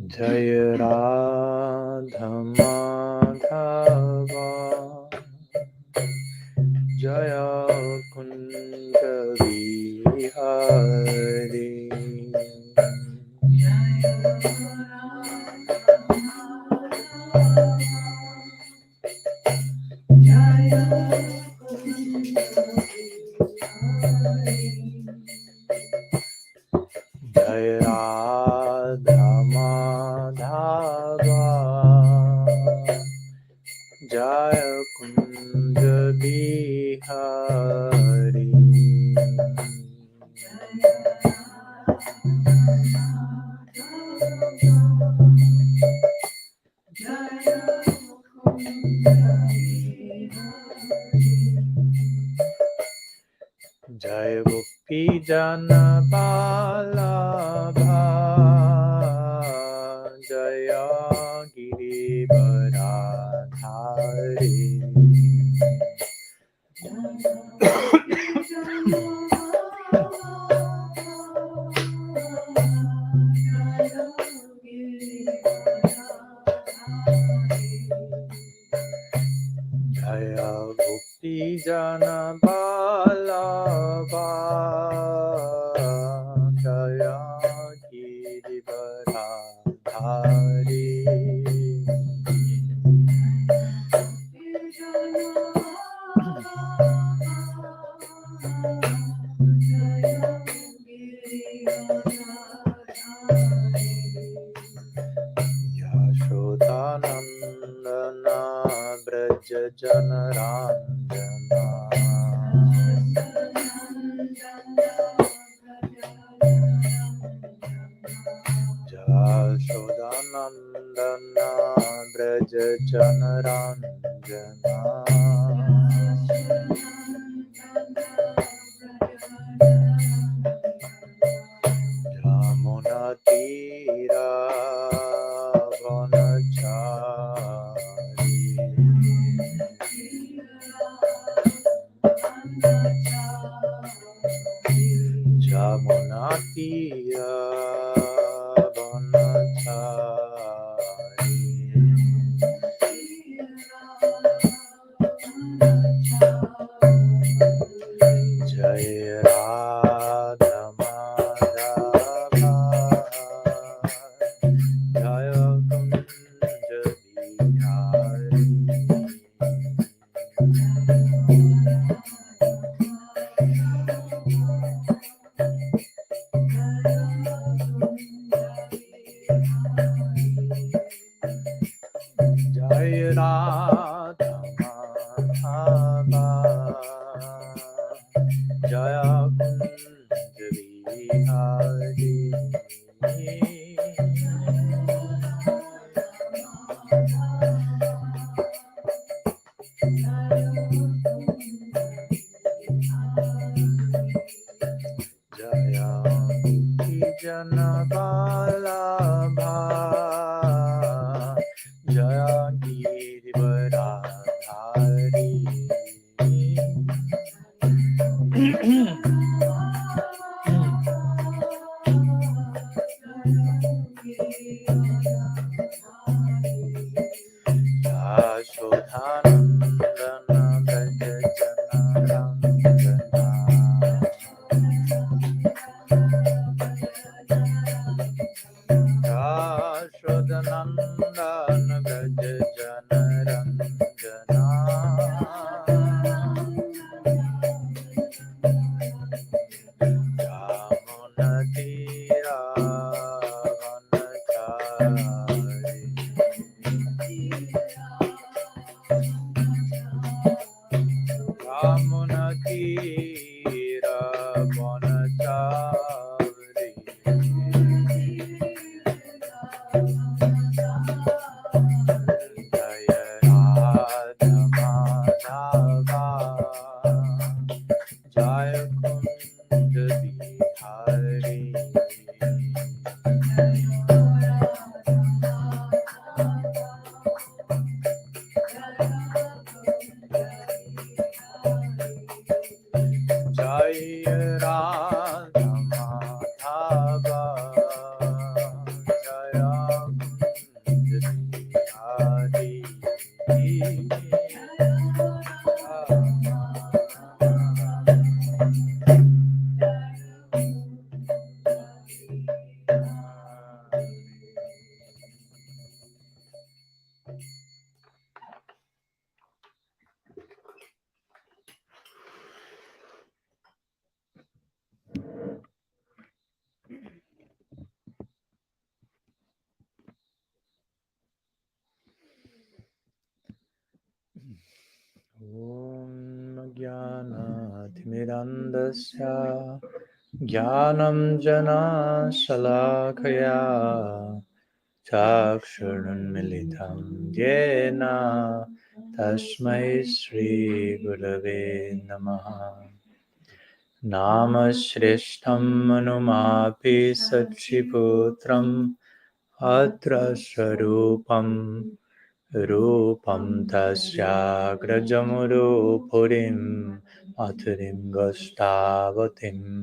Jaya Radha Madhava Jaya Kunja Vihari Jaya Radha Madhava Jaya Kunja Bihari Jaya Gopi Jana Balabha Jaya Girivardhari Jaya Gopi Jana Balabha Jaya Girivardhari Yashodanandana Braja Janarandana Yashodanandana Braja Janarandana Yamuna Tira Vanachari Yamuna Tira Vanachari Jaya Radha Madhava Jaya Kunja Bihari Jaya Radha Madhava Jaya Kunja Bihari Jaya Gopi Jana Balabha Jaya Girivardhari Yashodanandana Braja Janarandana Yashodanandana Braja Janarandana Yamuna Tira Vanachari Yamuna Tira Vanachari Jaya Radha Madhava Jaya Kunja Bihari Jaya Radha Madhava ज्ञानतिमिरन्दस्य ज्ञानं जनाशलाकया चक्षुरुन्मिलितं येन तस्मै श्रीगुरवे नमः। नामश्रेष्ठं मनुमापि सच्चिपुत्रम् अत्र स्वरूपं रूपं तस्याग्रजमुरुपुरीं मथुरीं गष्टावतीम्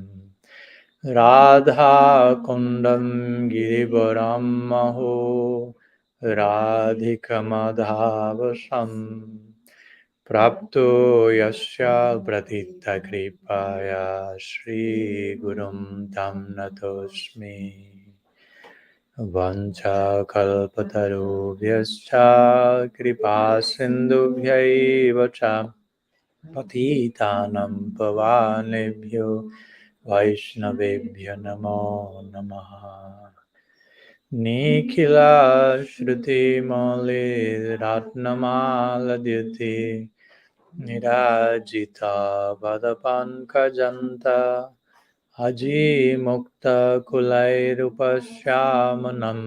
राधाकुण्डं गिरिवरं महो राधिकमधावसम् प्राप्तो यस्य प्रतितकृपया श्रीगुरुं तं नतोऽस्मि। वञ्चाकल्पतरुभ्यश्च कृपासिन्धुभ्यैव च पतितानं पावनेभ्यो वैष्णवेभ्यो नमो नमः। निखिलश्रुतिमौलिरत्नमालद्युति निराजिता वदपङ्कजन्ता अजीमुक्तकुलैरुपश्यामनं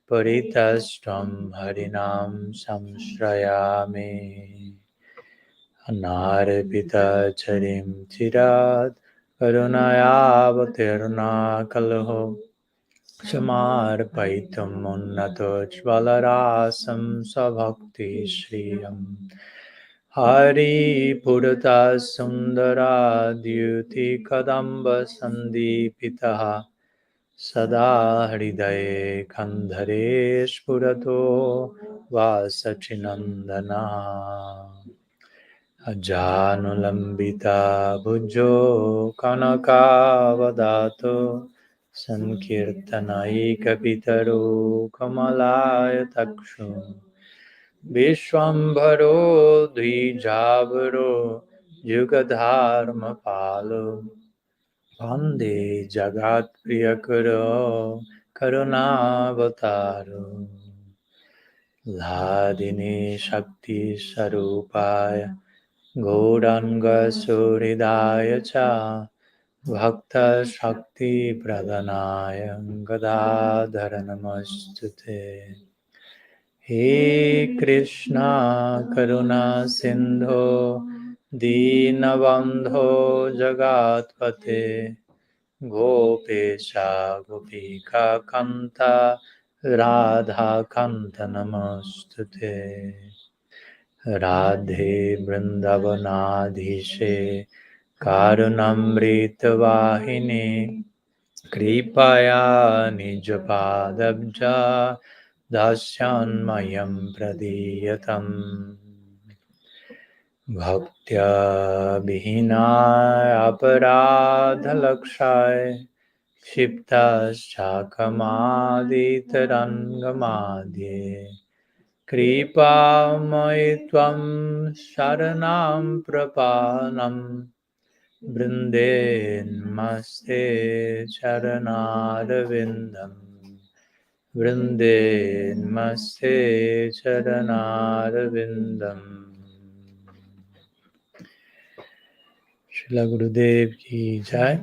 परितस्त्वं हरिणां संश्रयामि। अनार्पितचरिं चिरात् करुणयावतीर्णा कलहो समार्पयितुम् उन्नतोज्ज्वलरासं स्वभक्तिश्रियम् हरिपुरता सुन्दरा द्युतिकदम्बसन्दीपितः सदा हृदये कन्धरे स्फुरतो वासचिनन्दनः अजानुलम्बिता भुजो कनकावदातो सङ्कीर्तनैकपितरो कमलायतक्षो विश्वम्भरो द्विजावरो युगधर्मपालो वन्दे जगत्प्रियकरो करुणावतारो लादिनी शक्तिस्वरूपाय गौराङ्गसुहृदाय च भक्तशक्तिप्रदानाय गदाधर नमस्तुते। हे कृष्णा करुणा सिन्धो दीनबन्धो जगत्पते गोपेशा गोपिकान्त राधाकान्त नमस्तुते। राधे वृन्दावनाधीशे कारुणामृतवाहिनी कृपया निजपादब्जा दास्यान्मयं प्रदीयतम् भक्त्या विहीनाय अपराधलक्षाय क्षिप्ताश्चाकमादितरङ्गमाद्ये कृपामयि त्वं शरणं प्रपन्नं वृन्दे नमस्ते चरणारविन्दम् वृन्दे नमस्ते चरणारविन्दम्। श्रील गुरुदेव की जय।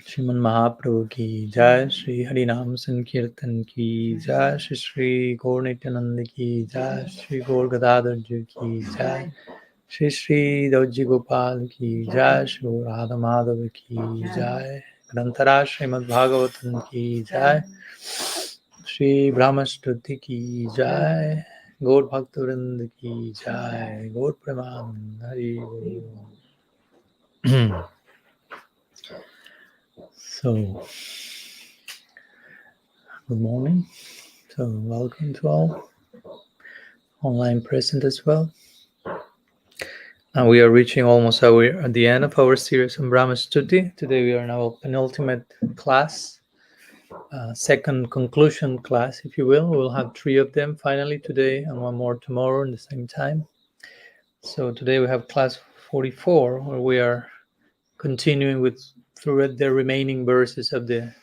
श्रीमन महाप्रभु की जय। श्री हरिनाम संकीर्तन की जय। श्री श्री गौर नित्यानंद की जय। श्री गौर गदाधर जी की जय। श्री श्री दौजी गोपाल की जय। श्री राधा माधव की जय। ग्रंथराज श्रीमद् भागवतम की जय। श्री ब्रह्म-स्तुति की जय। गौर भक्त वृंद की जय। गौर प्रेमानंद हरि बोल। So, good morning. So, welcome to all online present as well. Now we are reaching almost at the end of our series on Brahma-stuti. Today we are now penultimate class, second conclusion class, if you will. We'll have 3 of them finally today and 1 more tomorrow at the same time. So today we have class 44, where we are continuing with through the remaining verses of the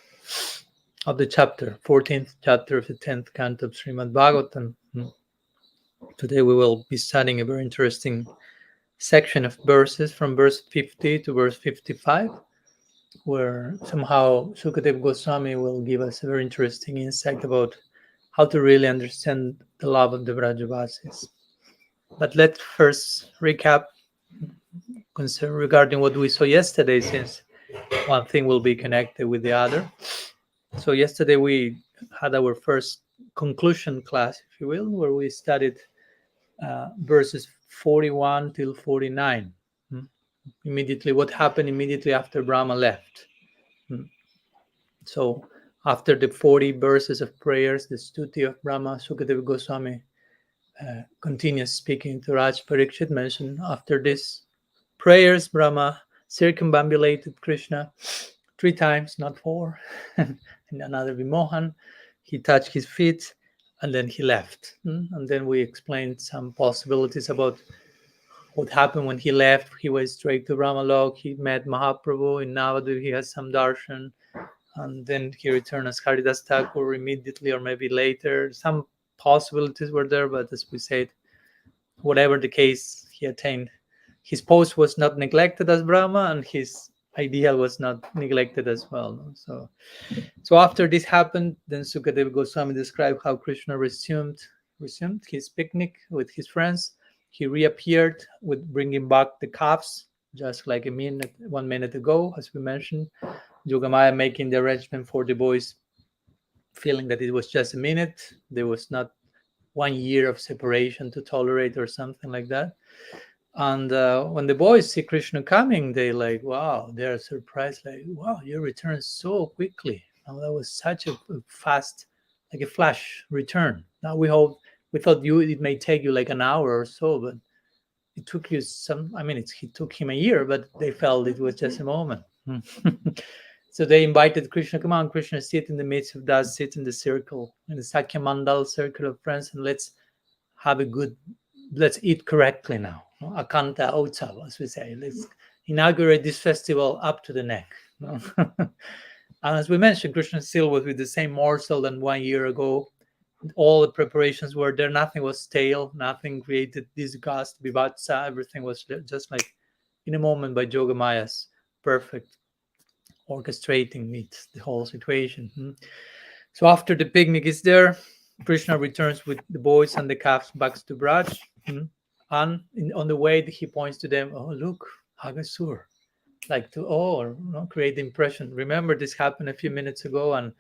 chapter, 14th chapter of the 10th canto of Srimad Bhagavatam. Today we will be studying a very interesting section of verses from verse 50 to verse 55, where somehow Sukadeva Goswami will give us a very interesting insight about how to really understand the love of the Vrajavasis. But let's first recap regarding what we saw yesterday, since one thing will be connected with the other. So yesterday we had our first conclusion class, if you will, where we studied verses 41 till 49. Immediately, what happened immediately after Brahma left. So after the 40 verses of prayers, the stuti of Brahma, Sukadeva Goswami continues speaking to Raj Parikshit, mentioned after this prayers, Brahma circumambulated Krishna 3 times, not 4, and another Vimohan. He touched his feet, and then he left. And then we explained some possibilities about what happened when he left. He went straight to Brahmalok. He met Mahaprabhu in Navadvip. He has some darshan, and then he returned as Haridas Thakur immediately, or maybe later. Some possibilities were there, but as we said, whatever the case, he attained. His post was not neglected as Brahma, and his ideal was not neglected as well. So after this happened, then Sukadeva Goswami described how Krishna resumed his picnic with his friends. He reappeared with bringing back the calves, just like 1 minute ago, as we mentioned. Yogamaya making the arrangement for the boys, feeling that it was just a minute. There was not 1 year of separation to tolerate or something like that. And when the boys see Krishna coming, they like, wow, they're surprised, like, wow, you returned so quickly. Now that was such a fast, like a flash return. Now we thought it may take you like an hour or so, but it took you it took him a year, but they felt it was just a moment. So they invited Krishna, come on, Krishna, sit in the midst of us, sit in the circle, in the Sakya Mandal circle of friends, and let's eat correctly now. Akanta Utsav, as we say. Let's inaugurate this festival up to the neck. And as we mentioned, Krishna still was with the same morsel than 1 year ago. All the preparations were there. Nothing was stale. Nothing created disgust, vivatsa. Everything was just like in a moment by Yogamaya's perfect orchestrating it, the whole situation. So after the picnic is there, Krishna returns with the boys and the calves back to Braj. And on the way, he points to them, oh, look, Agasur. Like to create the impression. Remember, this happened a few minutes ago, and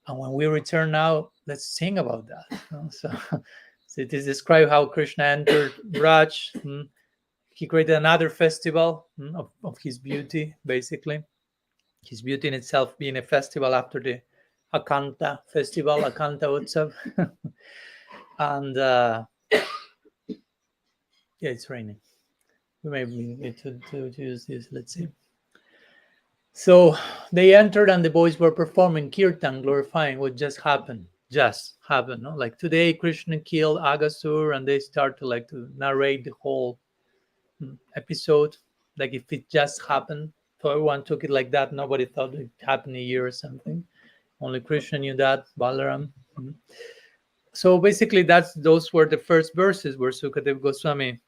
when we return now, let's sing about that. So it is described how Krishna entered Braj. He created another festival of his beauty, basically. His beauty in itself being a festival after the Akanta festival, Akanta Utsav. And yeah, it's raining. We may need to use this. Let's see. So they entered and the boys were performing kirtan, glorifying what just happened. No? Like today, Krishna killed Agasur, and they start to narrate the whole episode, like if it just happened. So everyone took it like that. Nobody thought it happened a year or something. Only Krishna knew that, Balaram. So basically, those were the first verses where Sukadeva Goswami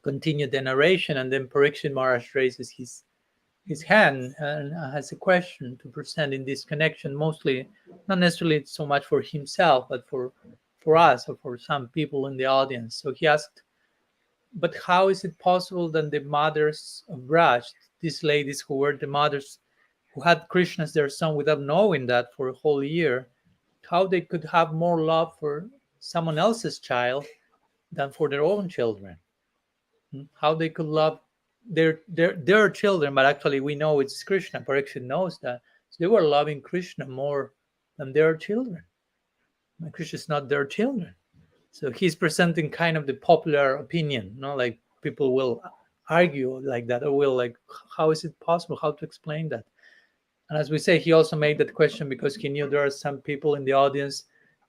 continued the narration, and then Parikshit Maharaj raises his hand and has a question to present in this connection, mostly not necessarily so much for himself, but for us or for some people in the audience. So he asked, but how is it possible that the mothers of Braj, these ladies who were the mothers who had Krishna as their son without knowing that for a whole year, how they could have more love for someone else's child than for their own children? How they could love their children, but actually we know it's Krishna. Parikshit knows that. So they were loving Krishna more than their children. Krishna is not their children. So he's presenting kind of the popular opinion, like people will argue like that, or will like, how is it possible? How to explain that? And as we say, he also made that question because he knew there are some people in the audience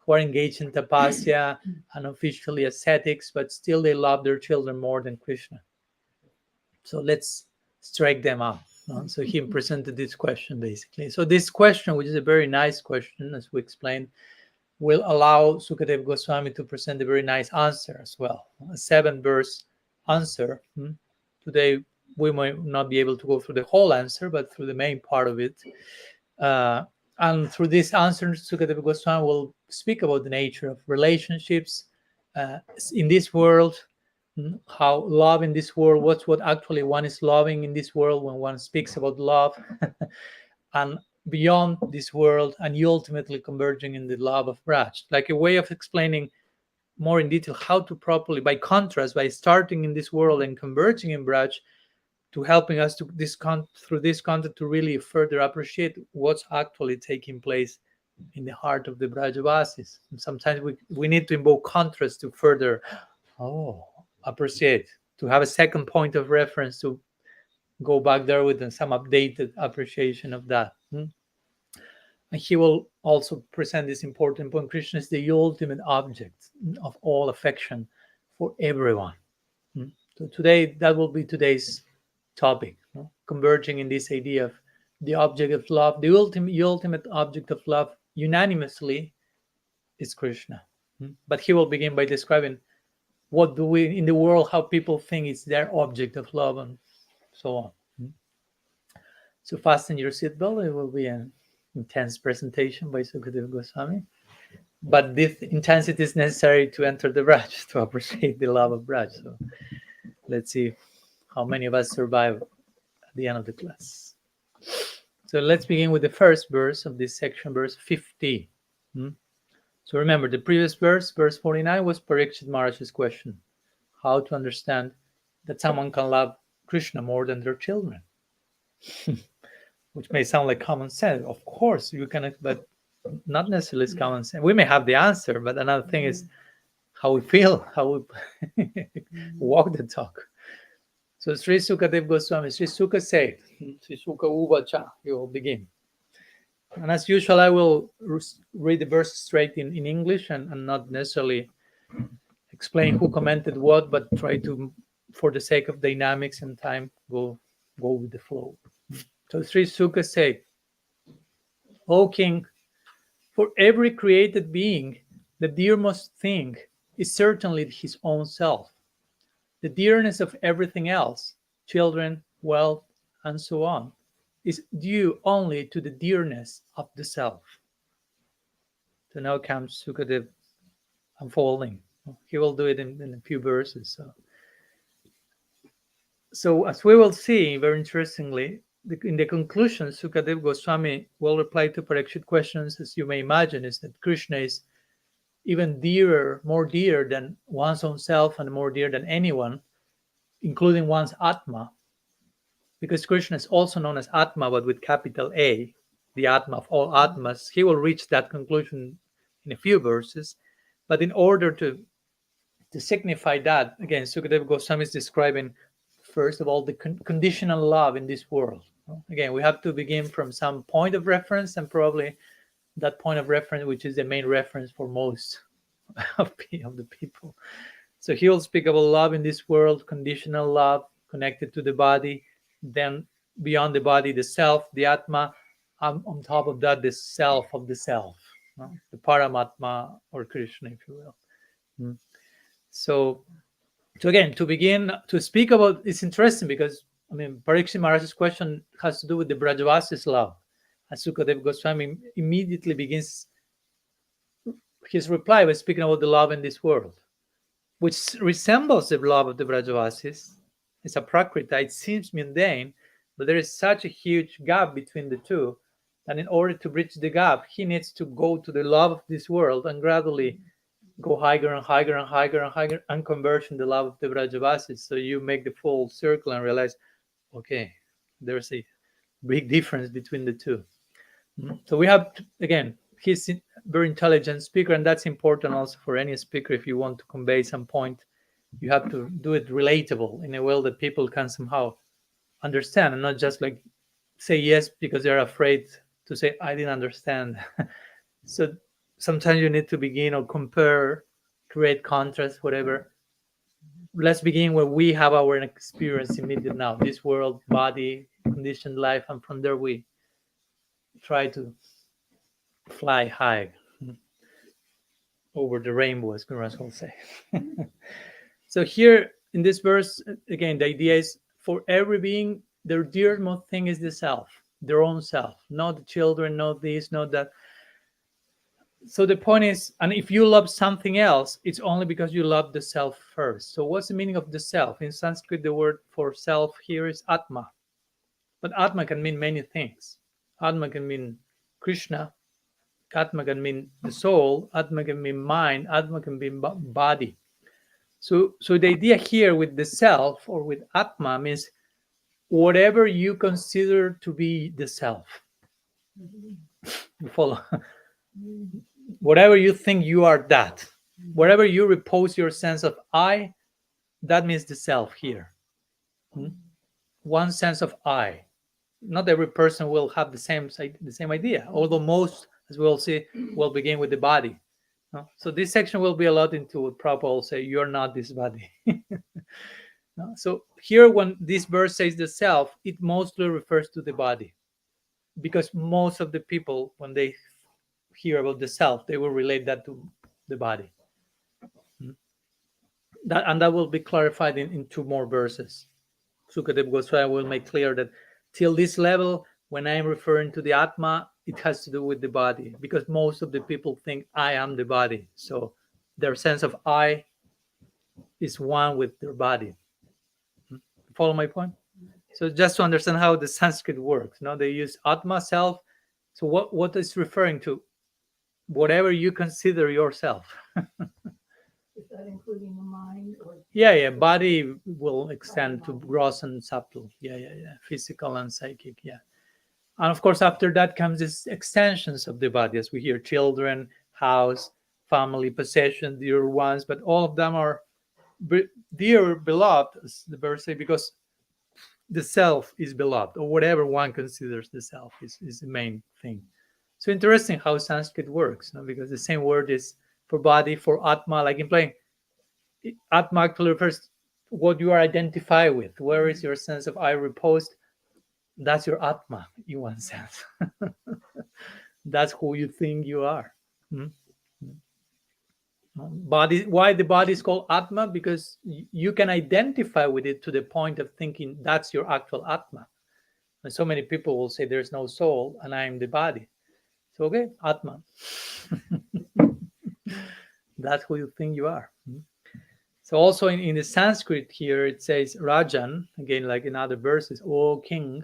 who are engaged in tapasya and officially ascetics, but still they love their children more than Krishna. So let's strike them up. So he presented this question basically. So this question, which is a very nice question, as we explained, will allow Sukadeva Goswami to present a very nice answer as well. A 7 verse answer. Today, we might not be able to go through the whole answer, but through the main part of it. And through this answer, Sukadeva Goswami will speak about the nature of relationships in this world, how love in this world, what actually one is loving in this world when one speaks about love, and beyond this world, and you ultimately converging in the love of Braj, like a way of explaining more in detail how to properly, by contrast, by starting in this world and converging in Braj, to helping us to through this content to really further appreciate what's actually taking place in the heart of the Vrajavasis. And sometimes we need to invoke contrast to further appreciate, to have a second point of reference to go back there with some updated appreciation of that. And he will also present this important point. Krishna is the ultimate object of all affection for everyone. So today, that will be today's topic, converging in this idea of the object of love. The ultimate object of love unanimously is Krishna. But he will begin by describing what do we in the world, how people think it's their object of love, and so on. So fasten your seatbelt. It will be an intense presentation by Sukadeva Goswami. But this intensity is necessary to enter the Braj, to appreciate the love of Braj. So let's see how many of us survive at the end of the class. So let's begin with the first verse of this section, verse 50. So remember, the previous verse, verse 49, was Parikshit Maharaj's question. How to understand that someone can love Krishna more than their children? Which may sound like common sense. Of course, you can, but not necessarily it's common sense. We may have the answer, but another thing is how we feel, how we walk the talk. So Sri Sukadeva Goswami, Sri Suka said, Sri Suka Uvacha, you will begin. And as usual, I will read the verse straight in English and not necessarily explain who commented what, but try to, for the sake of dynamics and time, go with the flow. So Sri Suka said, O King, for every created being, the dearmost thing is certainly his own self. The dearness of everything else, children, wealth, and so on, is due only to the dearness of the self. So now comes Sukadev unfolding. He will do it in a few verses. So as we will see, very interestingly, in the conclusion, Sukadev Goswami will reply to Parikshit questions, as you may imagine, is that Krishna is even dearer, more dear than one's own self and more dear than anyone, including one's Atma. Because Krishna is also known as Atma, but with capital A, the Atma of all Atmas. He will reach that conclusion in a few verses. But in order to signify that, again, Sukadeva Goswami is describing, first of all, the conditional love in this world. Again, we have to begin from some point of reference, and probably that point of reference, which is the main reference for most of the people. So he will speak about love in this world, conditional love connected to the body, then beyond the body, the self, the Atma, on top of that, the self of the self, the Paramatma, or Krishna, if you will. So again, to begin to speak about, it's interesting because, Parikshit Maharaj's question has to do with the Vrajavasis love. As Sukadeva Goswami immediately begins his reply by speaking about the love in this world, which resembles the love of the Vrajavasis. It's a prakrita, it seems mundane, but there is such a huge gap between the two, and in order to bridge the gap, he needs to go to the love of this world and gradually go higher and higher and higher and higher and converge in the love of the Vrajavasis. So you make the full circle and realize, okay, there's a big difference between the two. So we have, again, he's a very intelligent speaker, and that's important also for any speaker. If you want to convey some point, you have to do it relatable in a way that people can somehow understand, and not just like say yes because they're afraid to say, I didn't understand. So sometimes you need to begin or compare, create contrast, whatever. Let's begin where we have our experience immediate now, this world, body, conditioned life, and from there we try to fly high over the rainbow, as Guruji will say. So here in this verse, again, the idea is for every being, their dearest thing is the self, their own self, not the children, not this, not that. So the point is, and if you love something else, it's only because you love the self first. So what's the meaning of the self? In Sanskrit, the word for self here is Atma. But Atma can mean many things. Atma can mean Krishna. Atma can mean the soul. Atma can mean mind. Atma can mean body. So the idea here with the self or with Atma means whatever you consider to be the self. You follow? Whatever you think you are that. Wherever you repose your sense of I, that means the self here. One sense of I. Not every person will have the same idea, although most, as we'll see, will begin with the body. So this section will be a lot into what Prabhupada will say, you're not this body. So here when this verse says the self, it mostly refers to the body. Because most of the people, when they hear about the self, they will relate that to the body. That will be clarified in two more verses. Sukadeva Goswami will make clear that till this level, when I am referring to the Atma, it has to do with the body, because most of the people think I am the body. So their sense of I is one with their body. Follow my point? So just to understand how the Sanskrit works, they use Atma, self. So what is referring to? Whatever you consider yourself. Is that including the mind? Or Yeah. Body will extend to gross and subtle. Yeah. Physical and psychic. Yeah. And of course, after that comes these extensions of the body, as we hear: children, house, family, possession, dear ones. But all of them are dear, beloved, as the verse says, because the self is beloved, or whatever one considers the self is the main thing. So interesting how Sanskrit works, because the same word is for body, for Atma, like in playing. Atma actually refers to what you are identified with. Where is your sense of I reposed? That's your Atma, in one sense. That's who you think you are. Body. Why the body is called Atma? Because you can identify with it to the point of thinking that's your actual Atma. And so many people will say there's no soul and I am the body. So okay, Atma. That's who you think you are. So also in the Sanskrit here, it says Rajan, again, like in other verses, O king.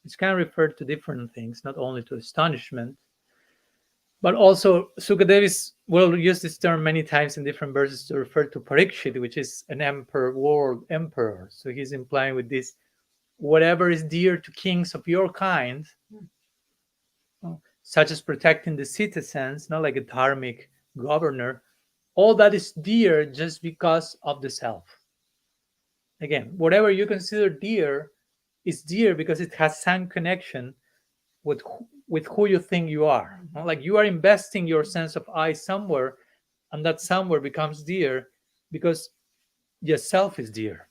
It can refer to different things, not only to astonishment, but also Sukadev will use this term many times in different verses to refer to Parikshit, which is an emperor, world emperor. So he's implying with this, whatever is dear to kings of your kind, such as protecting the citizens, not like a dharmic governor, all that is dear just because of the self. Again, whatever you consider dear is dear because it has some connection with who you think you are. Like you are investing your sense of I somewhere, and that somewhere becomes dear because yourself is dear.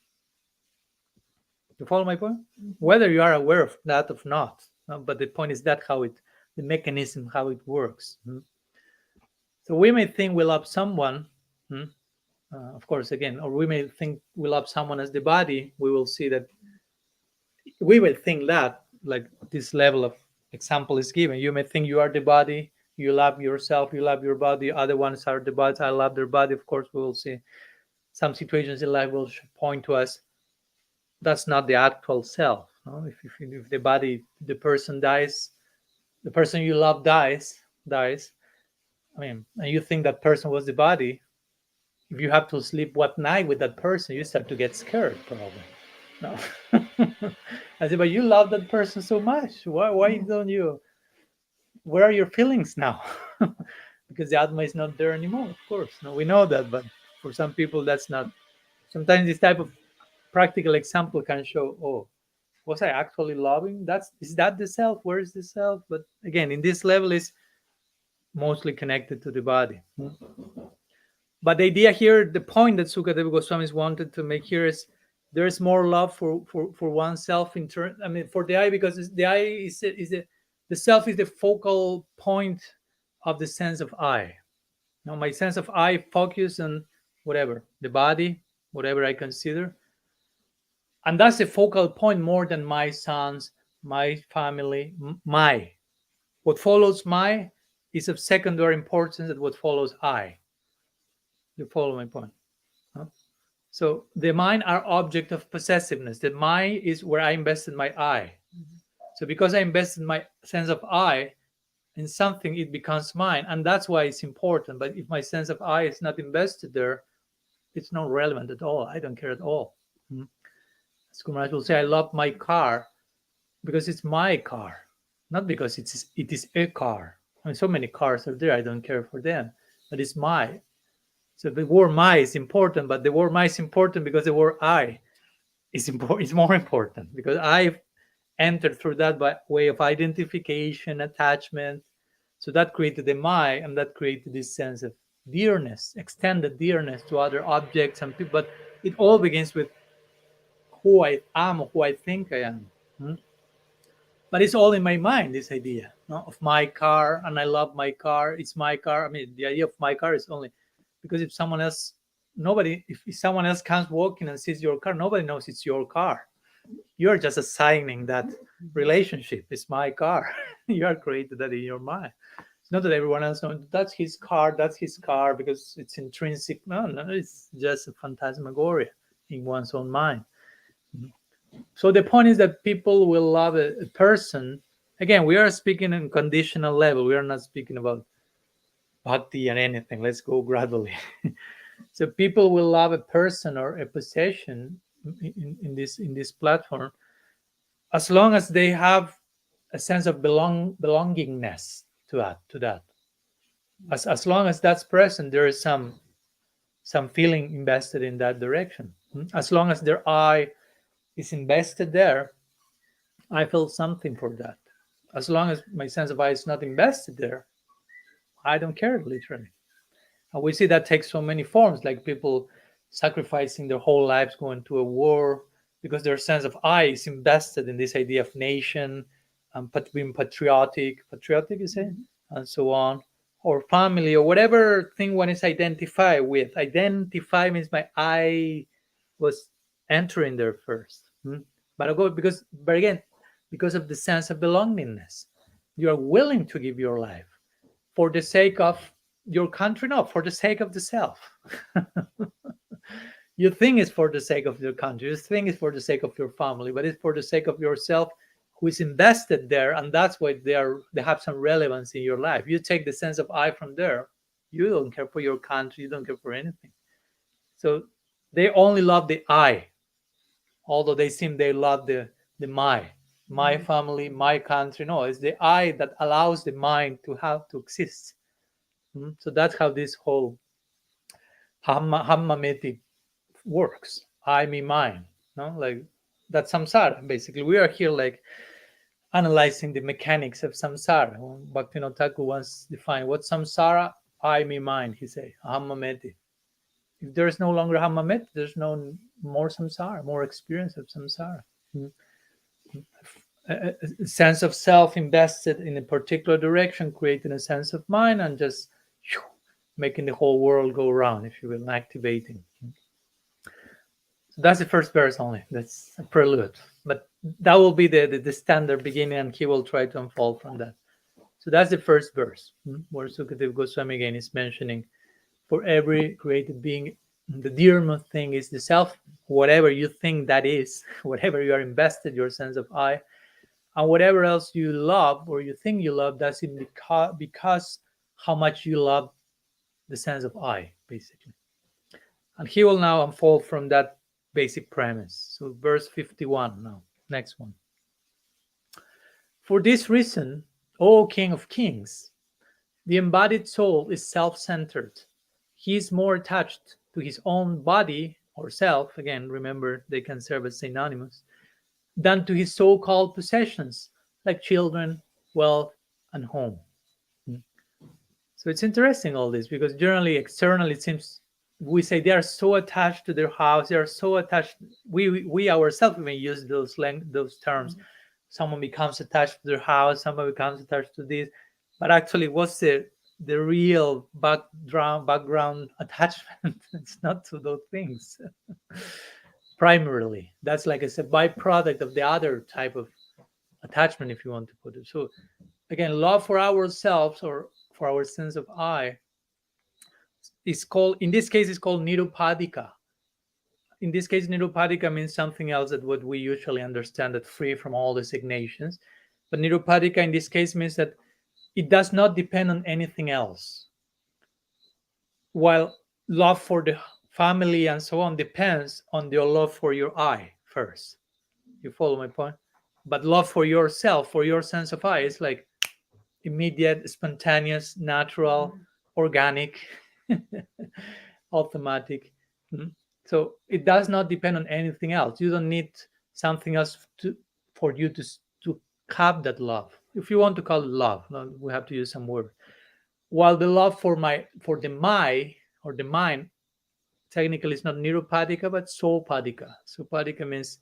You follow my point? Whether you are aware of that or not, but the point is that the mechanism, how it works. So we may think we love someone, of course, again, or we may think we love someone as the body. We will see that we will think that, like this level of example is given. You may think you are the body, you love yourself, you love your body. Other ones are the body, I love their body. Of course, we will see some situations in life will point to us that's not the actual self. If the body, the person dies, the person you love dies. And you think that person was the body. If you have to sleep one night with that person, you start to get scared, probably. No. I said, but you love that person so much. Why don't you? Where are your feelings now? Because the Atma is not there anymore, of course. No, we know that, but for some people, that's not. Sometimes this type of practical example can show, oh, was I actually loving? Is that the self? Where is the self? But again, in this level is mostly connected to the body. But the idea here, the point that Sukadeva Goswami wanted to make here is there is more love for oneself in turn. For the I, because the I is the self is the focal point of the sense of I. Now, my sense of I focus on whatever, the body, whatever I consider. And that's a focal point more than my sons, my family, my. What follows my is of secondary importance than what follows I. You follow my point? Huh? So the mine are object of possessiveness. The my is where I invested my I. So because I invested my sense of I in something, it becomes mine. And that's why it's important. But if my sense of I is not invested there, it's not relevant at all. I don't care at all. As Kumaraj will say, I love my car because it's my car, not because it is a car. I mean, so many cars are there. I don't care for them, but it's my. So the word "my" is important, but the word "my" is important because the word "I" is important. It's more important because I've entered through that by way of identification, attachment. So that created the "my," and that created this sense of dearness, extended dearness to other objects and people. But it all begins with who I am, who I think I am. But it's all in my mind, this idea, no, of my car, and I love my car. It's my car. I mean, the idea of my car is only because if someone else, nobody, if someone else comes walking and sees your car, nobody knows it's your car. You're just assigning that relationship. It's my car. You are created that in your mind. It's not that everyone else knows that's his car, because it's intrinsic. No, it's just a phantasmagoria in one's own mind. So the point is that people will love a person. Again, we are speaking in conditional level. We are not speaking about bhakti and anything. Let's go gradually. So people will love a person or a possession in this platform as long as they have a sense of belongingness to that. As long as that's present, there is some feeling invested in that direction. As long as their I is invested there, I feel something for that. As long as my sense of I is not invested there, I don't care, literally. And we see that takes so many forms, like people sacrificing their whole lives going to a war because their sense of I is invested in this idea of nation, being patriotic, you say, and so on, or family, or whatever thing one is identified with. Identify means my I was entering there first. But again, because of the sense of belongingness, you are willing to give your life for the sake of your country, no, for the sake of the self. You think it's for the sake of your country, you think it's for the sake of your family, but it's for the sake of yourself, who is invested there, and that's why they have some relevance in your life. You take the sense of I from there, you don't care for your country, you don't care for anything. So they only love the I, although they love the my family, my country. No, it's the I that allows the mind to have to exist. So that's how this whole Hammameti works. I, me, mine. No, like that's samsara. Basically, we are here like analyzing the mechanics of samsara. Bhaktivinoda Thakur once defined what samsara. I, me, mine. He say Hammameti. If there is no longer Hammameti, there's no more samsara, more experience of samsara. A sense of self invested in a particular direction, creating a sense of mind, and just making the whole world go around, if you will, activating. So that's the first verse only. That's a prelude. But that will be the standard beginning, and he will try to unfold from that. So that's the first verse, where Sukadeva Goswami again is mentioning, for every created being, the dearest thing is the self, whatever you think that is, whatever you are invested, your sense of I, and whatever else you love or you think you love, that's because how much you love the sense of I, basically. And he will now unfold from that basic premise. So verse 51 now, next one. For this reason, O King of Kings, the embodied soul is self-centered. He is more attached to his own body or self, again, remember they can serve as synonymous, than to his so-called possessions, like children, wealth, and home. So it's interesting, all this, because generally, externally, it seems we say they are so attached to their house, they are so attached. We ourselves even use those terms. Someone becomes attached to their house, someone becomes attached to this. But actually, what's the the real background attachment. It's not to those things. Primarily, that's like I said, byproduct of the other type of attachment, if you want to put it. So again, love for ourselves or for our sense of I is called, in this case, is called nirupadika. In this case, nirupadika means something else than what we usually understand, that free from all designations. But nirupadika in this case means that it does not depend on anything else. While love for the family and so on depends on your love for your I first. You follow my point? But love for yourself, for your sense of I, is like immediate, spontaneous, natural, organic, automatic. So it does not depend on anything else. You don't need something else for you to have that love. If you want to call it love, we have to use some word. While the love for the my or the mind, technically it's not nirupadika but sopadika. Sopadika means,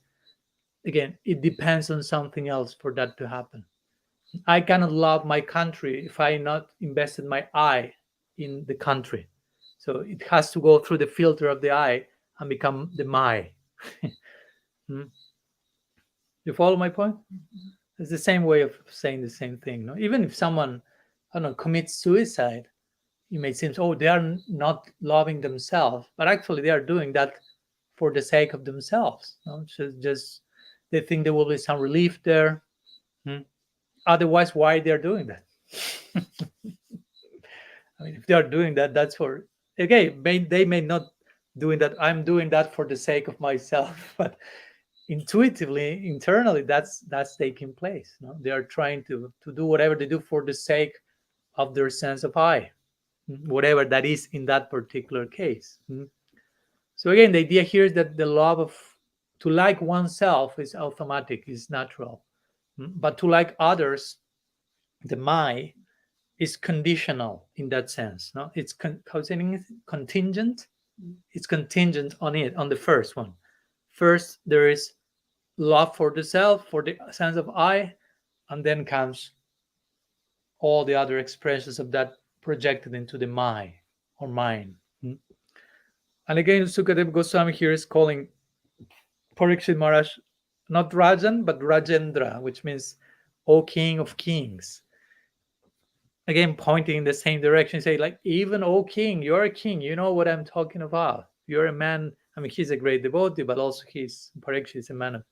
again, it depends on something else for that to happen. I cannot love my country if I not invested my I in the country. So it has to go through the filter of the I and become the my. You follow my point? It's the same way of saying the same thing. No? Even if someone, I don't know, commits suicide, it may seem, oh, they are not loving themselves, but actually they are doing that for the sake of themselves. No? Just they think there will be some relief there. Otherwise, why they're doing that? I mean, if they are doing that, that's for, okay, they may not doing that. I'm doing that for the sake of myself, but intuitively, internally, that's taking place. No? They are trying to do whatever they do for the sake of their sense of I, whatever that is in that particular case. So again, the idea here is that the love of to like oneself is automatic, is natural, but to like others, the my, is conditional in that sense. No, it's contingent. It's contingent on it, on the first one. First, there is love for the self, for the sense of I, and then comes all the other expressions of that projected into the my or mine. And again, Sukadeva Goswami here is calling Parikshit Maharaj not Rajan, but Rajendra, which means, O King of Kings. Again, pointing in the same direction, say, like, even O King, you're a king, you know what I'm talking about. You're a man, I mean, he's a great devotee, but also Parikshit is a man of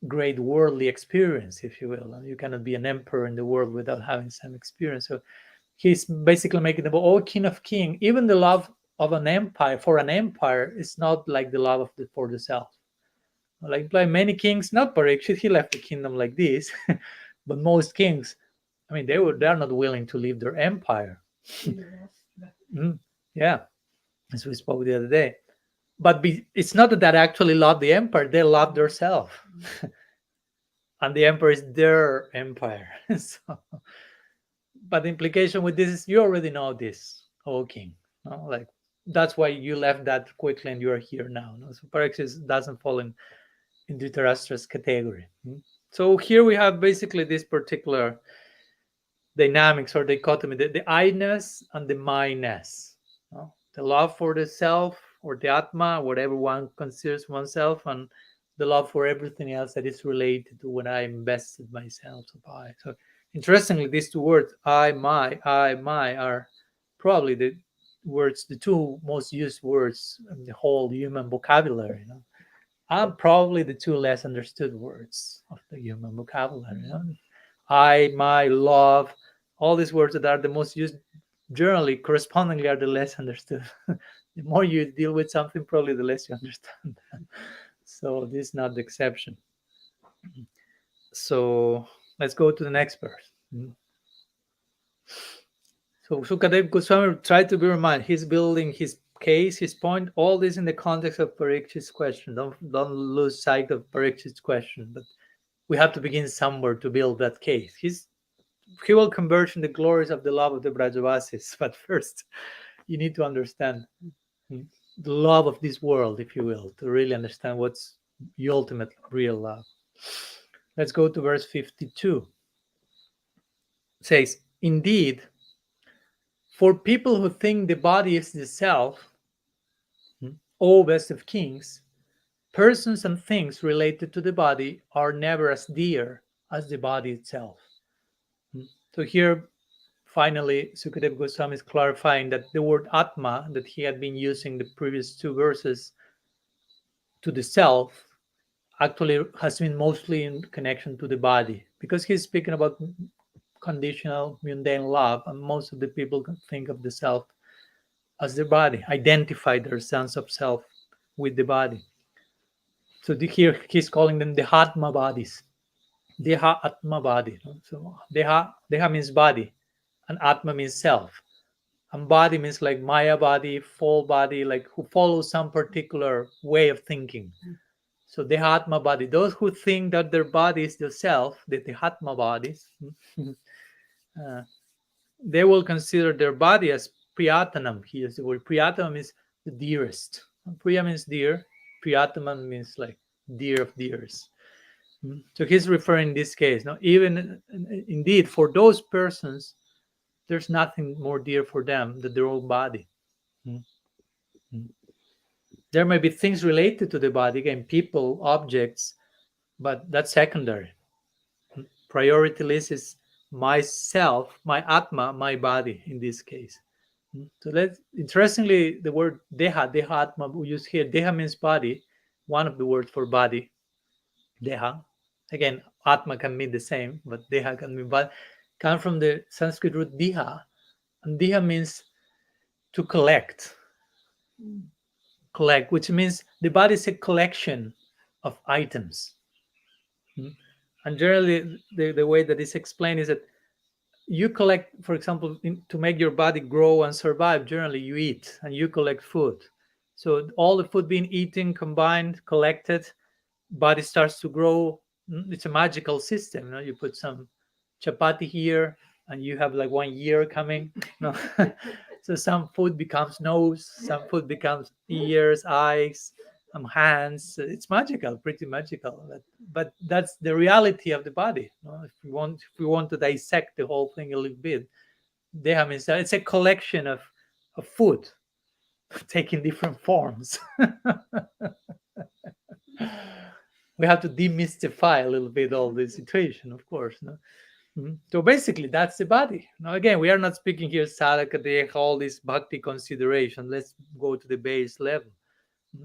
great worldly experience, if you will. And you cannot be an emperor in the world without having some experience. So he's basically making the O King of King. Even the love of an empire, for an empire, is not like the love for the self. Like many kings, not Parikshit, he left the kingdom like this, but most kings, I mean, they're not willing to leave their empire. Yeah, as we spoke the other day. But it's not that they actually love the empire; they love themselves, and the empire is their empire. So, but the implication with this is you already know this, O king. No? Like that's why you left that quickly, and you are here now. No? So Parikshit doesn't fall in Dhritarashtra's category. So here we have basically this particular dynamics or dichotomy, the I-ness and the my-ness. No? The love for the self or the Atma, whatever one considers oneself, and the love for everything else that is related to when I invested myself. So interestingly, these two words, I, my, are probably the two most used words in the whole human vocabulary. Are probably the two less understood words of the human vocabulary. I, my, love, all these words that are the most used generally correspondingly are the less understood. The more you deal with something, probably the less you understand. So this is not the exception. So let's go to the next verse. So Sukadeva Goswami tried to be reminded. He's building his case, his point, all this in the context of Parikshit's question. Don't lose sight of Parikshit's question. But we have to begin somewhere to build that case. He will converge in the glories of the love of the VRAJAVASIS. But first, you need to understand the love of this world, if you will, to really understand what's the ultimate real love. Let's go to verse 52. It says, indeed, for people who think the body is the self, O best of kings, persons and things related to the body are never as dear as the body itself. So here, finally, Sukadeva Goswami is clarifying that the word Atma that he had been using the previous two verses to the self actually has been mostly in connection to the body, because he's speaking about conditional mundane love, and most of the people can think of the self as their body, identify their sense of self with the body. So here he's calling them the Atma bodies. Deha Atma body. So Deha means body, and Atma means self. And body means like Maya body, full body, like who follows some particular way of thinking. So the Atma body, those who think that their body is the self, the Atma bodies, they will consider their body as Priyatanam. He is the word Priyatanam is the dearest. Priya means dear, Priyatanam means like dear of dears. So he's referring in this case. Now, even indeed, for those persons, there's nothing more dear for them than their own body. There may be things related to the body, again, people, objects, but that's secondary. Priority list is myself, my Atma, my body in this case. So interestingly, the word Deha, Atma, we use here. Deha means body, one of the words for body, Deha. Again, Atma can mean the same, but Deha can mean body. Come from the Sanskrit root Diha, and Diha means to collect, which means the body is a collection of items. And generally, the way that is explained is that you collect, for example, to make your body grow and survive, generally you eat and you collect food. So all the food being eaten, combined, collected, body starts to grow. It's a magical system. You know, you put some chapati here and you have like 1 year coming. No? So some food becomes nose, some food becomes ears, eyes, hands. It's magical, pretty magical. But that's the reality of the body. You know? If we want to dissect the whole thing a little bit, it's a collection of food taking different forms. We have to demystify a little bit all this situation, of course. No? So basically, that's the body. Now, again, we are not speaking here sadhaka, all this bhakti consideration. Let's go to the base level.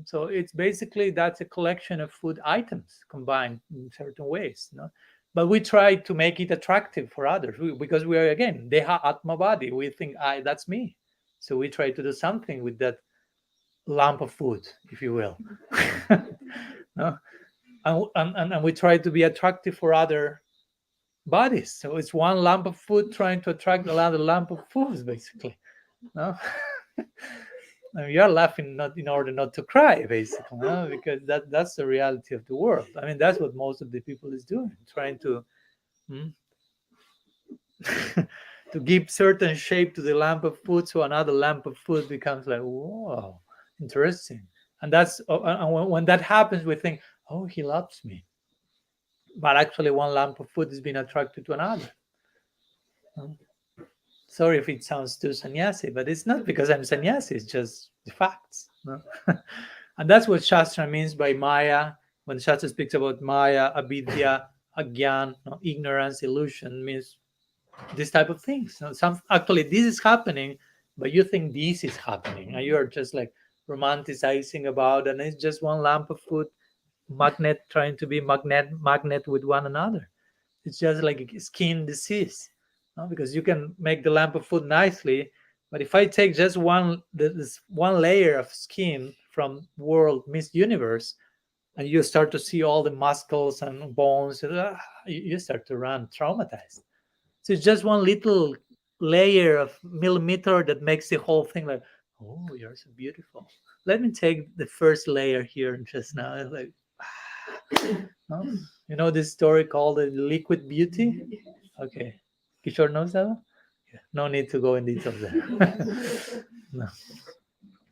So it's basically that's a collection of food items combined in certain ways. No? But we try to make it attractive for others because we are, again, Deha Atma body. We think, that's me. So we try to do something with that lump of food, if you will. No? And we try to be attractive for other bodies. So it's one lump of food trying to attract another lump of food, basically. No? I mean, you're laughing not in order not to cry, basically, no? Because that's the reality of the world. I mean, that's what most of the people is doing, trying to to give certain shape to the lamp of food, so another lamp of food becomes like, whoa, interesting. And that's and when that happens, we think, oh, he loves me. But actually, one lamp of food is being attracted to another. Sorry if it sounds too sannyasi, but it's not because I'm sannyasi, it's just the facts. No? And that's what Shastra means by Maya. When Shastra speaks about Maya, avidya, agyan, ignorance, illusion, means this type of things. Actually, this is happening, but you think this is happening. And you're just like romanticizing about, and it's just one lamp of food, magnet trying to be magnet with one another. It's just like a skin disease. Because you can make the lamp of food nicely, but if I take just this one layer of skin from world Miss Universe, and you start to see all the muscles and bones, you start to run traumatized. So it's just one little layer of millimeter that makes the whole thing like, oh, you're so beautiful. Let me take the first layer here just now. It's like, you know this story called the liquid beauty? Okay. Kishore knows that one? Yeah. No need to go in detail there. No.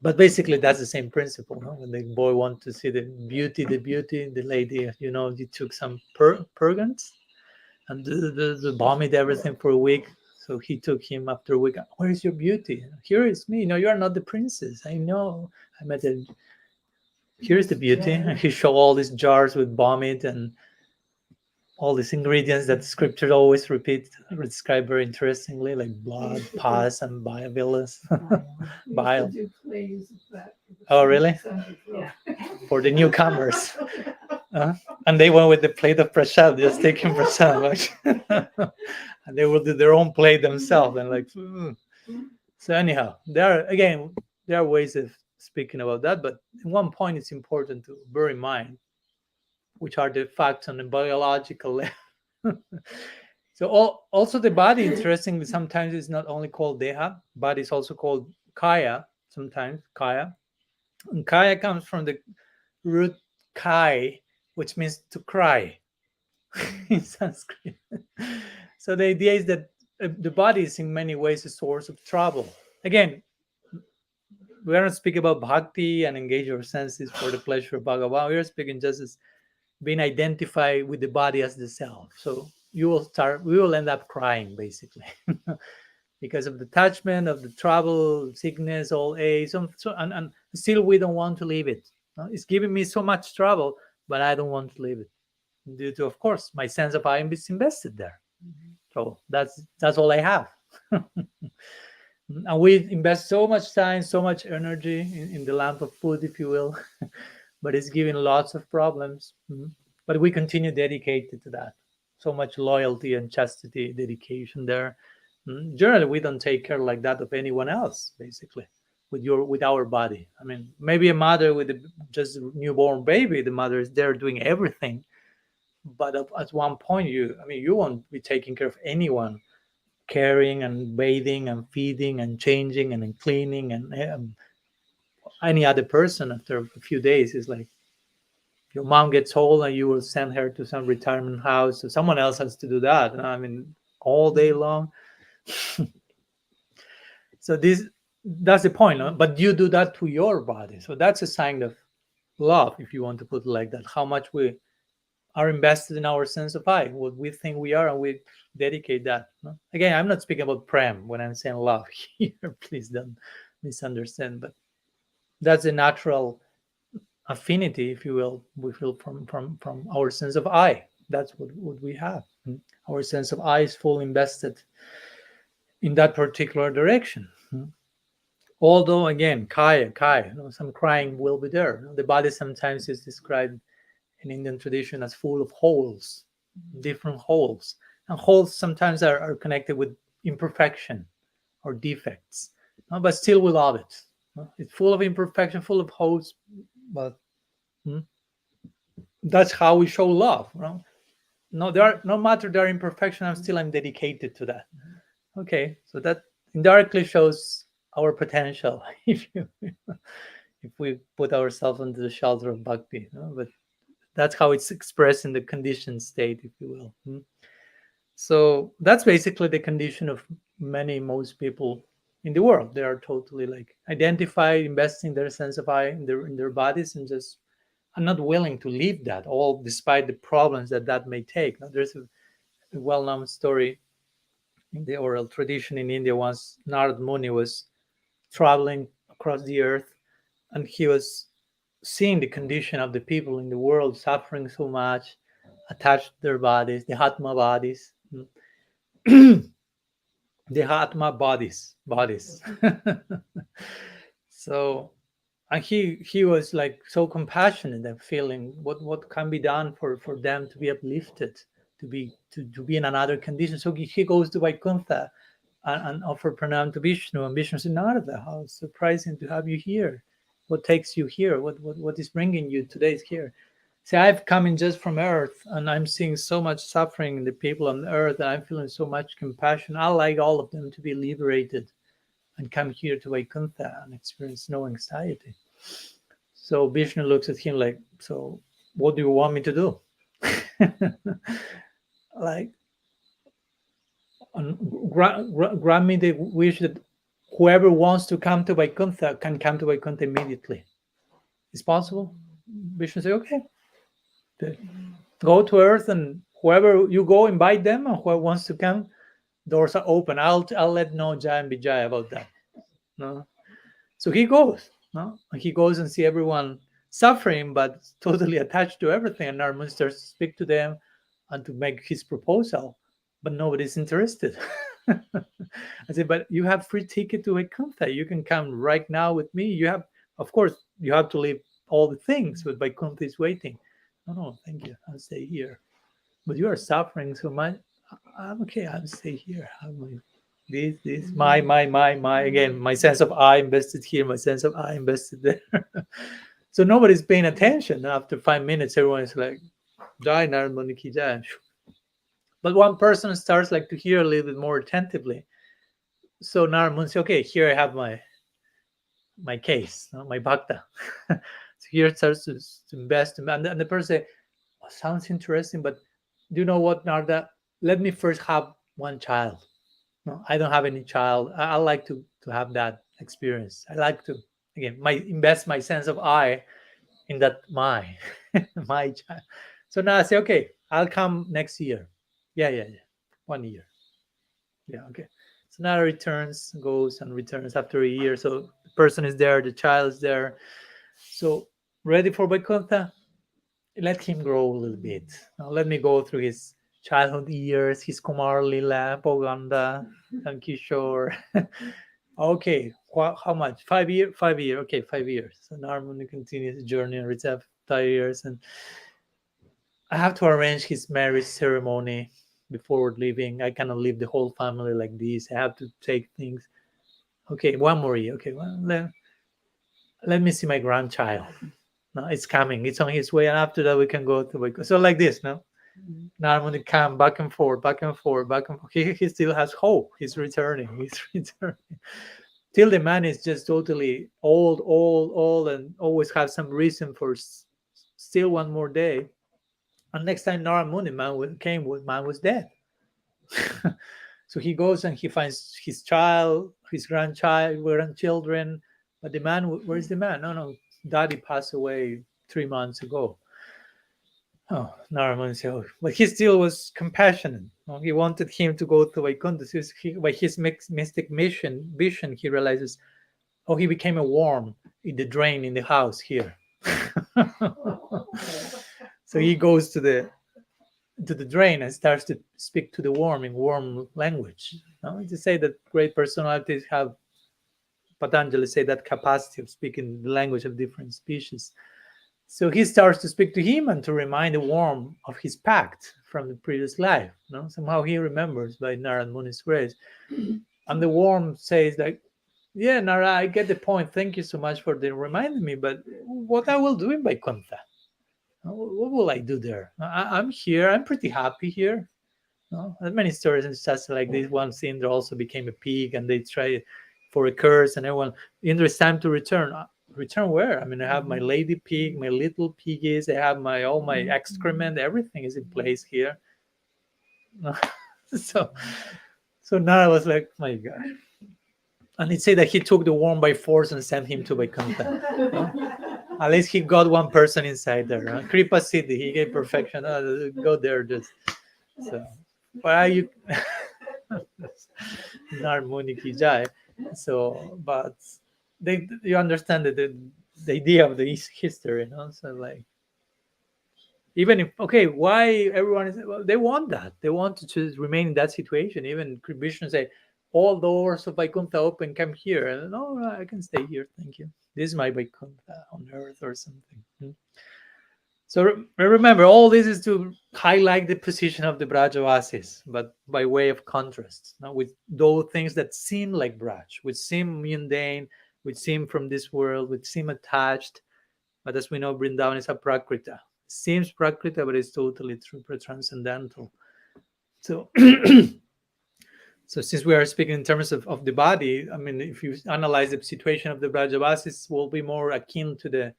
But basically, that's the same principle. No? When the boy wants to see the beauty, the lady, you took some purgants and the vomit everything for a week. So he took him after a week. Where is your beauty? Here is me. No, you are not the princess. I know. I met a. Here's the beauty. And he showed all these jars with vomit and all these ingredients that scripture always describe very interestingly, like blood, pus, and bile. Bile. Do plays of that. Oh, really? Yeah. For the newcomers. And they went with the plate of prasad, just taking prasad. And they will do their own plate themselves. And like, So anyhow, there are ways of speaking about that. But at one point, it's important to bear in mind, which are the facts on the biological level. So also the body, interestingly, sometimes is not only called deha, but it's also called kaya, sometimes kaya. And kaya comes from the root kai, which means to cry in Sanskrit. So the idea is that the body is in many ways a source of trouble. Again, we are not speaking about bhakti and engage our senses for the pleasure of Bhagavan. We are speaking just as being identified with the body as the self. So we will end up crying basically because of the attachment, of the trouble, sickness, old age, and still we don't want to leave it. It's giving me so much trouble, but I don't want to leave it due to, of course, my sense of I am invested there. So that's all I have. And we invest so much time, so much energy in the lamp of food, if you will, but it's giving lots of problems. But we continue dedicated to that. So much loyalty and chastity, dedication there. Generally, we don't take care like that of anyone else, basically, with our body. I mean, maybe a mother with just a newborn baby, the mother is there doing everything. But at one point, you won't be taking care of anyone, caring and bathing and feeding and changing and cleaning and any other person after a few days. Is like your mom gets old and you will send her to some retirement house, so someone else has to do that. I mean, all day long. So that's the point, no? But you do that to your body. So that's a sign of love, if you want to put it like that. How much we are invested in our sense of I, what we think we are, and we dedicate that. No? Again, I'm not speaking about prem when I'm saying love here. Please don't misunderstand. But that's a natural affinity, if you will, we feel from our sense of I. That's what we have. Our sense of I is fully invested in that particular direction. Although, again, kaya, some crying will be there. The body sometimes is described in Indian tradition as full of holes, different holes. And holes sometimes are connected with imperfection or defects. But still we love it. It's full of imperfection, full of holes, but that's how we show love. No matter their imperfection, I'm dedicated to that. Okay, so that indirectly shows our potential if we put ourselves under the shelter of bhakti. But that's how it's expressed in the conditioned state, if you will. So that's basically the condition of most people in the world. They are totally like identified, investing their sense of I in their bodies, and just are not willing to leave that, all despite the problems that may take. Now, there's a well-known story in the oral tradition in India. Once Narad Muni was traveling across the earth, and he was seeing the condition of the people in the world suffering so much, attached to their bodies, the Atma bodies. The Atma bodies. So, and he was like so compassionate and feeling what can be done for them to be uplifted, to be in another condition. So he goes to Vaikuntha and offer pranam to Vishnu, and Vishnu said, Narada, how surprising to have you here. What takes you here? What is bringing you today here? See, I've come in just from earth, and I'm seeing so much suffering in the people on earth, and I'm feeling so much compassion. I like all of them to be liberated and come here to Vaikuntha and experience no anxiety. So Vishnu looks at him like, so what do you want me to do? Like, grant me the wish that whoever wants to come to Vaikuntha can come to Vaikuntha immediately. It's possible? Vishnu said, okay. Go to earth, and whoever you go, invite them, and whoever wants to come, doors are open. I'll let know Jai and Vijay about that. No, so he goes. No, he goes and see everyone suffering, but totally attached to everything. And Narmon starts to speak to them and to make his proposal, but nobody's interested. I said, but you have free ticket to Vaikuntha. You can come right now with me. You have, of course, you have to leave all the things, but Vaikuntha is waiting. No, thank you. I'll stay here. But you are suffering so much. I'm okay. I'll stay here. This, my, again, my sense of I invested here, my sense of I invested there. So nobody's paying attention. After 5 minutes, everyone is like, Jai Narmani ki jai. But one person starts like to hear a little bit more attentively. So Narmun says, okay, here I have my case, my bhakta. So here it starts to invest. And the person says, oh, sounds interesting, but do you know what, Narda? Let me first have one child. No, I don't have any child. I like to have that experience. I like to, again, invest my sense of I in that my child. So now I say, okay, I'll come next year. Yeah. 1 year. Yeah, okay. So now returns, goes and returns after a year. So the person is there, the child is there. So ready for Vaikuntha? Let him grow a little bit. Now let me go through his childhood years, his Kumar Lila, Poganda, and Kishore. Okay, how much? 5 years? 5 years. Okay, 5 years. So Narmani continues the journey and reaches 5 years. And I have to arrange his marriage ceremony before leaving. I cannot leave the whole family like this. I have to take things. Okay, 1 more year. Okay, well, let me see my grandchild. No, it's coming. It's on his way, and after that we can go to. So like this, no. Now I'm going to come back and forth, back and forth, back and forth. He still has hope. He's returning. He's returning. Till the man is just totally old, and always have some reason for still 1 more day. And next time Naramuni man came, man was dead. So he goes and he finds his child, his grandchildren. But the man, where's the man? No, daddy passed away 3 months ago. Oh, Naraman said, oh, but he still was compassionate. He wanted him to go to Vaikuntha. By his mystic vision, he realizes, oh, he became a worm in the drain in the house here. So he goes to the drain and starts to speak to the worm in worm language. To say that great personalities have, Patanjali say, that capacity of speaking the language of different species. So he starts to speak to him and to remind the worm of his pact from the previous life. Somehow he remembers by Narad Muni's grace. And the worm says, like, yeah, Nara, I get the point. Thank you so much for reminding me. But what I will do in Vaikuntha? What will I do there? I'm here. I'm pretty happy here. There's many stories and such like this. One Indra also became a pig, and they tried for a curse, and everyone, Indra, it's time to return. Return where? I mean, I have my lady pig, my little piggies, I have all my excrement, everything is in place here. So now I was like, my God. And it said that he took the worm by force and sent him to Vaikuntha. At least he got one person inside there. Kripa Siddhi, he gave perfection. Go there, just so. Why are you? Narmuni ki jai. So, but you understand that the idea of the history, So like, even if, okay, why everyone is, well, they want that. They want to just remain in that situation. Even Vishnu say, all doors of Vaikuntha open, come here. And no, I can stay here. Thank you. This is my Vaikuntha on earth or something. So remember, all this is to highlight the position of the Vrajavasis, but by way of contrast, with those things that seem like Braj, which seem mundane, which seem from this world, which seem attached. But as we know, Vrindavan is a Prakrita. Seems Prakrita, but it's totally transcendental. So, so since we are speaking in terms of the body, I mean, if you analyze the situation of the Vrajavasis, will be more akin to the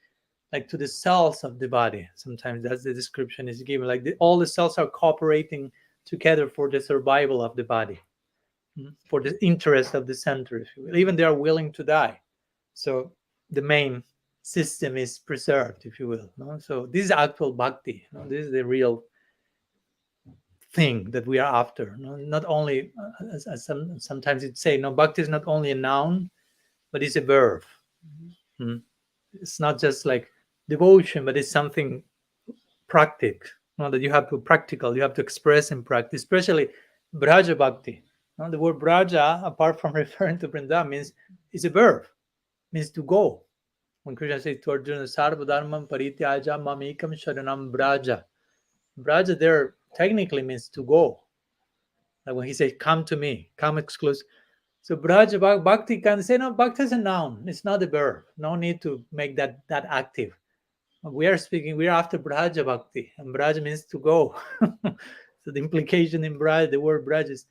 cells of the body. Sometimes that's the description is given. Like all the cells are cooperating together for the survival of the body, for the interest of the center, if you will. Even they are willing to die. So the main system is preserved, if you will. So this is actual bhakti. This is the real thing that we are after. No? Not only, as sometimes it say, no, bhakti is not only a noun, but it's a verb. Mm. It's not just like devotion, but it's something practical, no, that you have to practical, you have to express in practice, especially Braja Bhakti. No? The word Braja, apart from referring to Vrindavan, means it's a verb, means to go. When Krishna says to Arjuna, Sarva Dharmam Parityaja Mamekam Sharanam Braja. Braja there technically means to go. Like when he says, come to me, come exclusive. So Braja Bhakti can say, no, Bhakti is a noun, it's not a verb. No need to make that active. We are after Braja Bhakti, and Braja means to go. So the implication in Braja, the word Braja is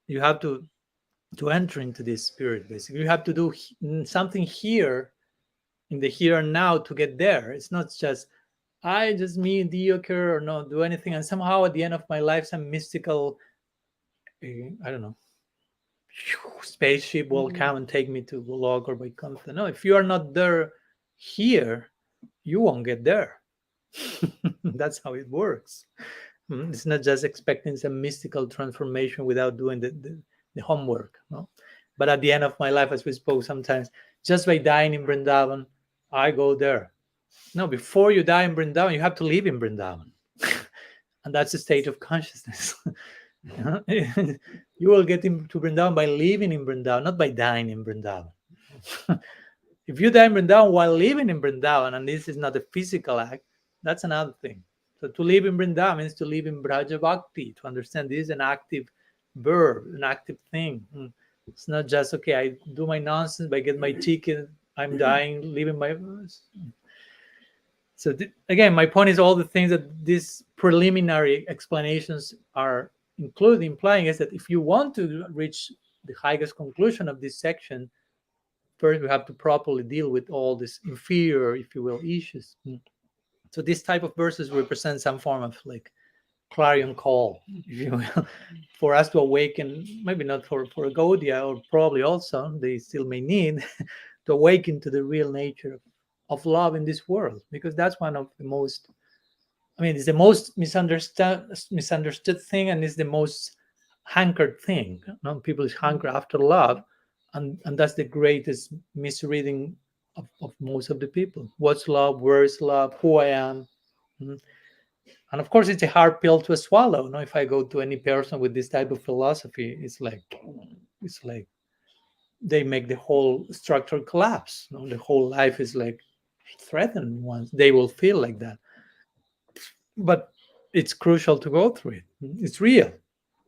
you have to enter into this spirit, basically. You have to do something here, in the here and now, to get there. It's not just, I just mediocre or not do anything, and somehow at the end of my life, some mystical, I don't know, spaceship will come and take me to Golok or Vaikuntha. No, if you are not there here, you won't get there. That's how it works. It's not just expecting some mystical transformation without doing the homework. No? But at the end of my life, as we spoke sometimes, just by dying in Vrindavan, I go there. No, before you die in Vrindavan, you have to live in Vrindavan. And that's a state of consciousness. You will get into Vrindavan by living in Vrindavan, not by dying in Vrindavan. If you die in Vrindavan while living in Vrindavan, and this is not a physical act, that's another thing. So to live in Vrindavan means to live in Braja Bhakti, to understand this is an active verb, an active thing. It's not just, okay, I do my nonsense, I get my ticket, I'm dying, living my... So again, my point is all the things that these preliminary explanations are implying is that if you want to reach the highest conclusion of this section, first we have to properly deal with all these inferior, if you will, issues. So this type of verses represent some form of like clarion call, if you will, for us to awaken, maybe not for Gaudiya, or probably also they still may need to awaken to the real nature of love in this world, because that's one of the most, it's the most misunderstood thing, and it's the most hankered thing. People hanker after love, and that's the greatest misreading of most of the people. What's love? Where is love? Who I am? And of course, it's a hard pill to swallow. If I go to any person with this type of philosophy, it's like they make the whole structure collapse. The whole life is like threatened once they will feel like that. But it's crucial to go through it. It's real.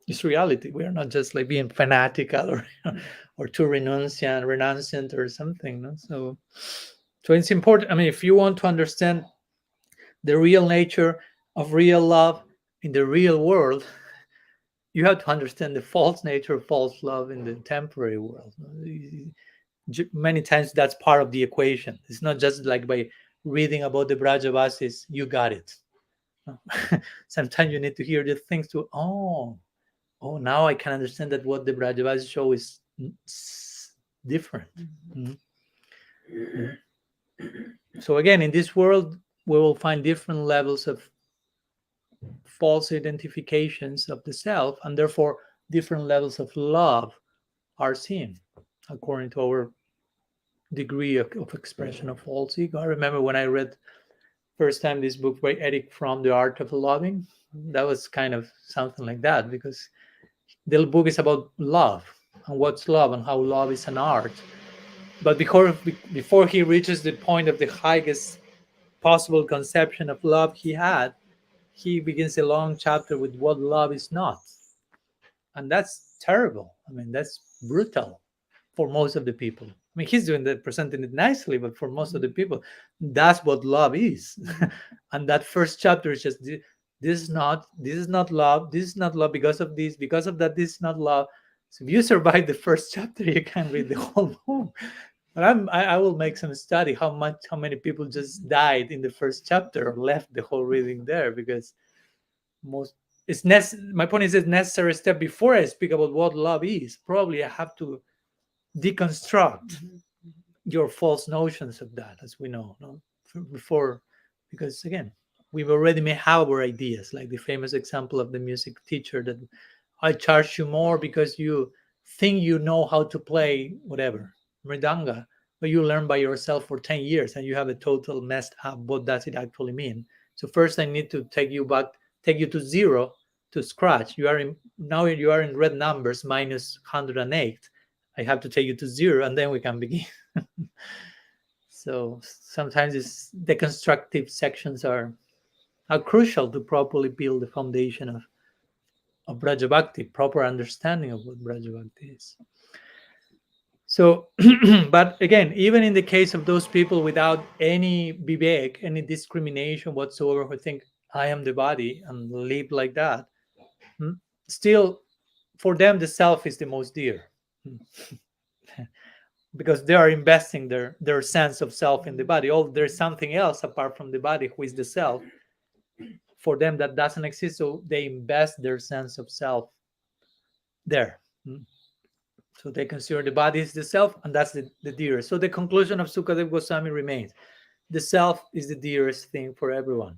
It's reality. We are not just like being fanatical or too renunciant or something. So it's important. If you want to understand the real nature of real love in the real world, you have to understand the false nature of false love in the temporary world. Many times that's part of the equation. It's not just like by reading about the VRAJAVASIS, you got it. Sometimes you need to hear the things to, now I can understand that what the VRAJAVASIS show is different. So again, in this world, we will find different levels of false identifications of the self, and therefore different levels of love are seen according to our degree of expression of false ego. I remember when I read first time this book by Eric Fromm, The Art of Loving, that was kind of something like that, because the book is about love and what's love and how love is an art. But before he reaches the point of the highest possible conception of love he begins a long chapter with what love is not. And that's terrible. That's brutal for most of the people. He's doing that, presenting it nicely, but for most of the people, that's what love is. And that first chapter is just, this is not love. This is not love because of this, because of that, this is not love. So if you survive the first chapter, you can read the whole book. But I will make some study how many people just died in the first chapter or left the whole reading there, because my point is, it's a necessary step before I speak about what love is. Probably I have to deconstruct your false notions of that, as we know, before, because again, we already may have our ideas, like the famous example of the music teacher that I charge you more because you think you know how to play whatever mridanga, but you learn by yourself for 10 years and you have a total messed up. What does it actually mean? So first I need to take you back, take you to zero, to scratch. You are in, now you are in red numbers, minus 108. I have to take you to zero and then we can begin. So sometimes the constructive sections are crucial to properly build the foundation of Brajabhakti, proper understanding of what Brajabhakti is. So, but again, even in the case of those people without any vivek, any discrimination whatsoever, who think I am the body and live like that, still for them the self is the most dear. Because they are investing their sense of self in the body. Oh, there's something else apart from the body who is the self. For them that doesn't exist, so they invest their sense of self there. So they consider the body is the self, and that's the dearest. So the conclusion of Sukadeva Goswami remains: the self is the dearest thing for everyone.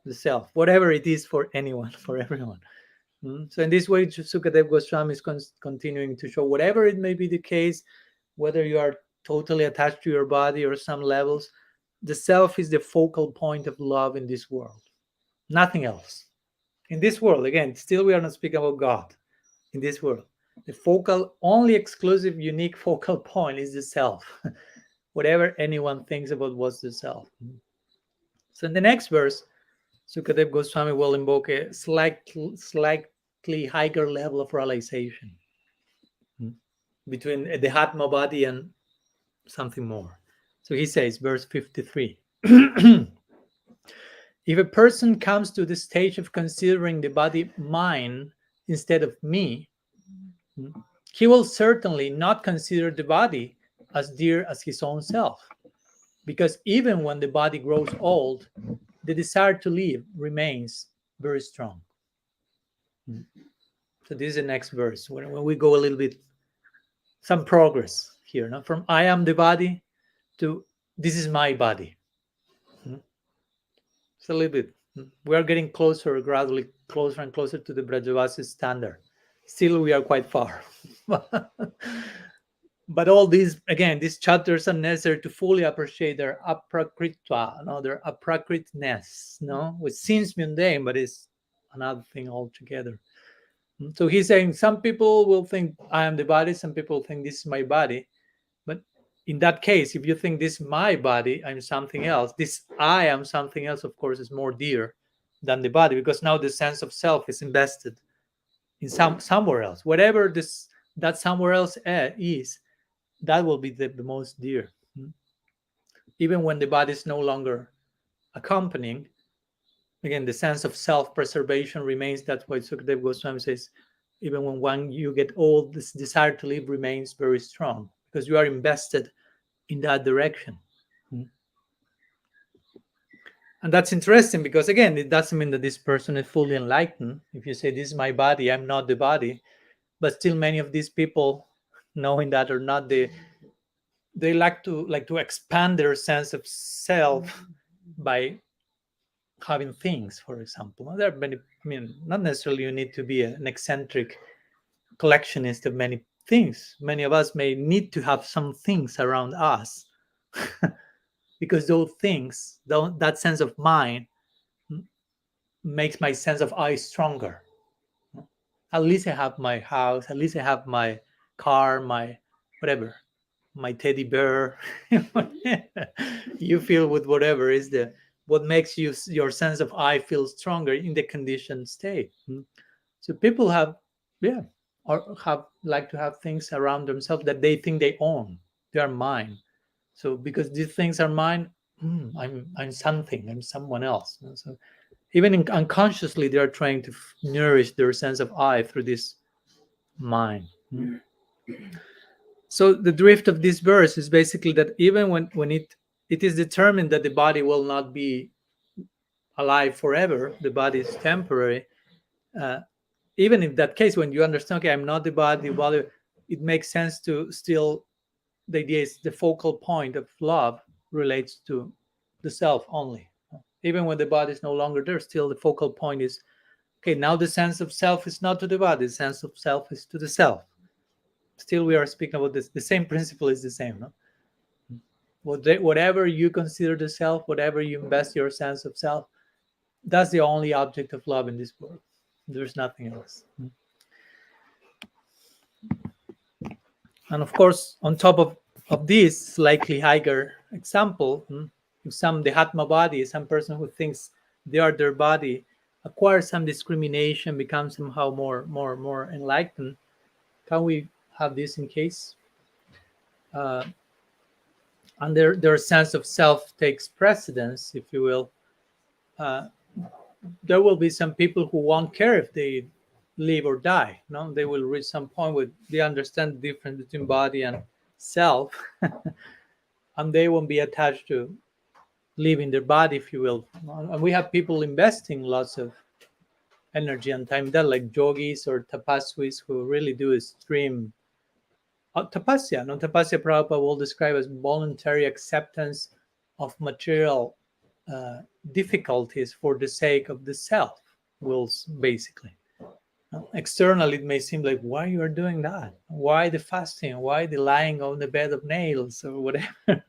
The self, whatever it is for anyone, for everyone. So in this way, Sukadeva Goswami is continuing to show, whatever it may be the case, whether you are totally attached to your body or some levels, the self is the focal point of love in this world. Nothing else. In this world, again, still we are not speaking about God. In this world, the focal, only exclusive, unique focal point is the self. Whatever anyone thinks about what's the self. So in the next verse, Sukadeva Goswami will invoke a slightly higher level of realization between the Hatma body and something more. So he says, verse 53, if a person comes to the stage of considering the body mine instead of me, he will certainly not consider the body as dear as his own self, because even when the body grows old, the desire to live remains very strong. So this is the next verse, when we go a little bit, some progress here, no? From I am the body to this is my body. It's a little bit, we are getting closer, gradually closer and closer to the Brajavasis standard. Still, we are quite far. But all these, again, these chapters are necessary to fully appreciate their aprakritva, their aprakritness, which seems mundane, but it's another thing altogether. So he's saying some people will think I am the body, some people think this is my body. But in that case, if you think this is my body, I'm something else, this I am something else, of course, is more dear than the body, because now the sense of self is invested in somewhere else. Whatever that somewhere else is, that will be the most dear. Even when the body is no longer accompanying, again, the sense of self-preservation remains. That's why Sukadeva Goswami says, even when you get old, this desire to live remains very strong, because you are invested in that direction. And that's interesting, because again, it doesn't mean that this person is fully enlightened. If you say, this is my body, I'm not the body, but still many of these people, knowing that or not, they like to expand their sense of self by having things, for example. There are many, not necessarily you need to be an eccentric collectionist of many things. Many of us may need to have some things around us because those things, that sense of mine, makes my sense of I stronger. At least I have my house, at least I have my car, my whatever, my teddy bear. You feel with whatever is what makes your sense of I feel stronger in the conditioned state. So people have like to have things around themselves that they think they own, they are mine. So because these things are mine, I'm something, I'm someone else. So even unconsciously, they are trying to nourish their sense of I through this mind. So the drift of this verse is basically that even when it is determined that the body will not be alive forever, the body is temporary. Even in that case, when you understand, okay, I'm not the body, it makes sense to still, the idea is the focal point of love relates to the self only. Even when the body is no longer there, still the focal point is, okay, now the sense of self is not to the body, the sense of self is to the self. Still, we are speaking about this. The same principle is the same. No? Whatever you consider the self, whatever you invest your sense of self, that's the only object of love in this world. There's nothing else. And of course, on top of this slightly higher example, if some Dehatma body, some person who thinks they are their body, acquires some discrimination, becomes somehow more enlightened, can we have this in case? And their sense of self takes precedence, if you will. There will be some people who won't care if they live or die. No, they will reach some point where they understand the difference between body and self, and they won't be attached to living their body, if you will. And we have people investing lots of energy and time that, like yogis or tapasvis, who really do extreme tapasya. No, tapasya Prabhupada will describe as voluntary acceptance of material difficulties for the sake of the self wills, basically. Externally, it may seem like, why you are doing that? Why the fasting? Why the lying on the bed of nails or whatever?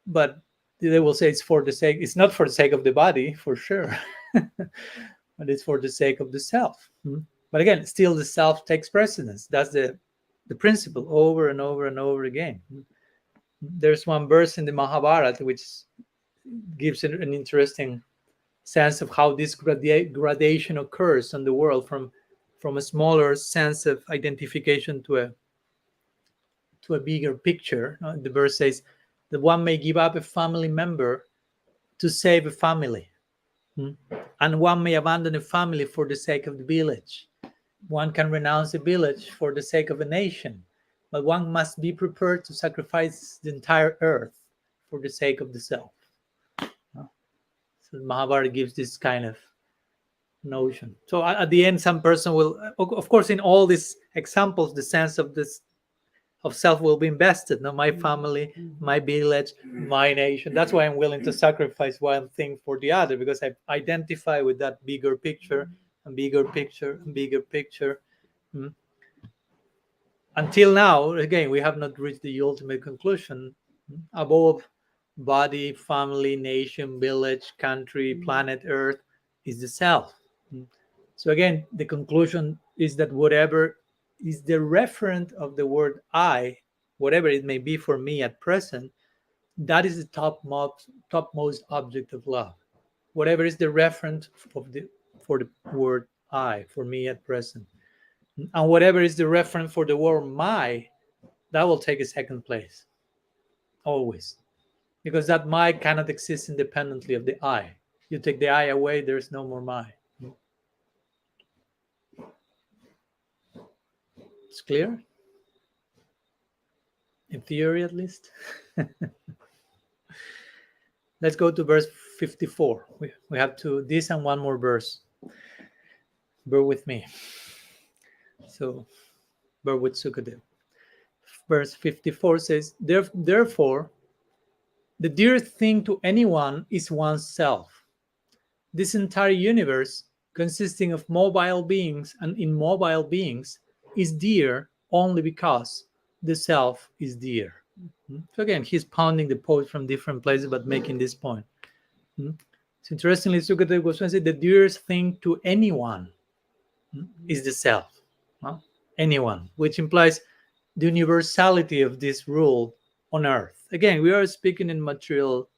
But they will say it's for the sake. It's not for the sake of the body, for sure, but it's for the sake of the self. But again, still the self takes precedence. That's the principle over and over and over again. There's one verse in the Mahabharata which gives an interesting sense of how this gradation occurs in the world, from a smaller sense of identification to a bigger picture. The verse says that one may give up a family member to save a family, and one may abandon a family for the sake of the village. One can renounce a village for the sake of a nation, but one must be prepared to sacrifice the entire earth for the sake of the self. So Mahabharata gives this kind of notion. So at the end, some person will, of course, in all these examples, the sense of this of self will be invested. No, my family, my village, my nation. That's why I'm willing to sacrifice one thing for the other, because I identify with that bigger picture and bigger picture and bigger picture. Until now, again, we have not reached the ultimate conclusion. Above body, family, nation, village, country, planet Earth is the self. So again, the conclusion is that whatever is the referent of the word I, whatever it may be for me at present, that is the topmost object of love. Whatever is the referent for the word I, for me at present. And whatever is the referent for the word my, that will take a second place. Always. Because that my cannot exist independently of the I. You take the I away, there's no more my. It's clear? In theory, at least. Let's go to verse 54. We have this and one more verse. Bear with me. So, bear with Sukadev. Verse 54 says, Therefore, the dearest thing to anyone is oneself. This entire universe, consisting of mobile beings and immobile beings, is dear only because the self is dear. So again, he's pounding the poet from different places, but making this point. So interestingly, Sukadev Goswami said the dearest thing to anyone is the self. Anyone, which implies the universality of this rule on earth. Again, we are speaking in material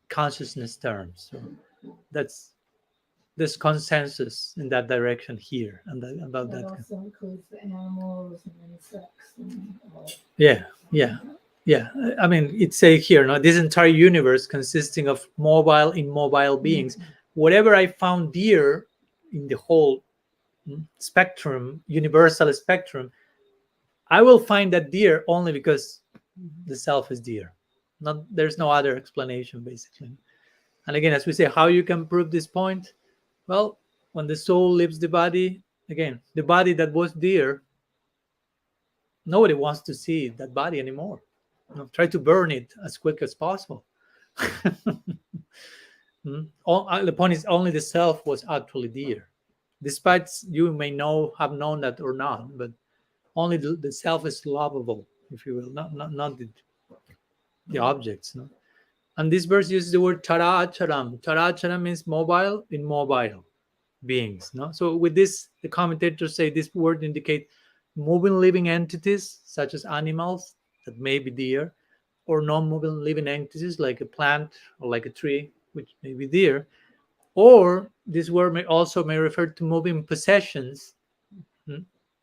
consciousness terms. So there's consensus in that direction here, and about that. Also includes the animals and insects. And all. Yeah. I mean, it says here, this entire universe consisting of mobile, immobile beings. Whatever I found dear in the whole spectrum, universal spectrum, I will find that dear only because the self is dear. There's no other explanation, basically. And again, as we say, how you can prove this point? Well, when the soul leaves the body, again, the body that was dear, nobody wants to see that body anymore. Try to burn it as quick as possible. The point is only the self was actually dear, despite you may have known that or not, but only the self is lovable, if you will, not the objects. No? And this verse uses the word characharam. Characharam means mobile, immobile beings. No, so with this, the commentators say this word indicate moving living entities such as animals that may be deer, or non-moving living entities like a plant or like a tree, which may be deer. Or this word may refer to moving possessions,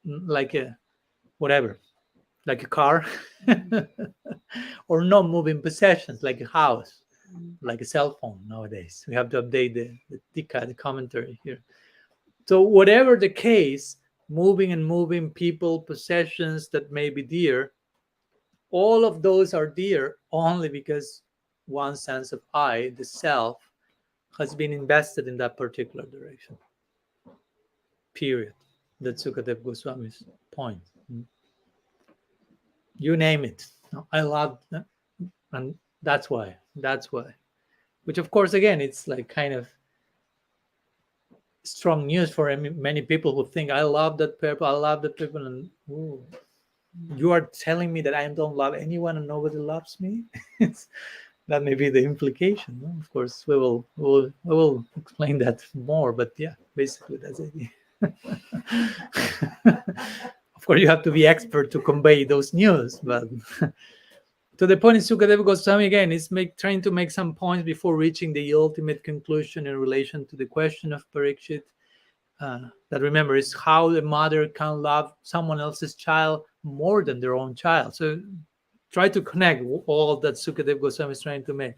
like a whatever, like a car, or non-moving possessions like a house, like a cell phone. Nowadays we have to update the tika, the commentary here. So whatever the case, moving and moving people, possessions that may be dear, all of those are dear only because one sense of I, the self, has been invested in that particular direction. Period. That's Sukadev Goswami's point. You name it. I love that. And that's why. Which, of course, again, it's like kind of strong news for many people who think, I love that people, and ooh, you are telling me that I don't love anyone and nobody loves me? That may be the implication. No? Of course, we will explain that more, but yeah, basically that's it. Of course, you have to be expert to convey those news, but to the point, Sukadeva Goswami again is trying to make some points before reaching the ultimate conclusion in relation to the question of Parikshit. That, remember, is how the mother can love someone else's child more than their own child. So try to connect all that Sukadeva Goswami is trying to make.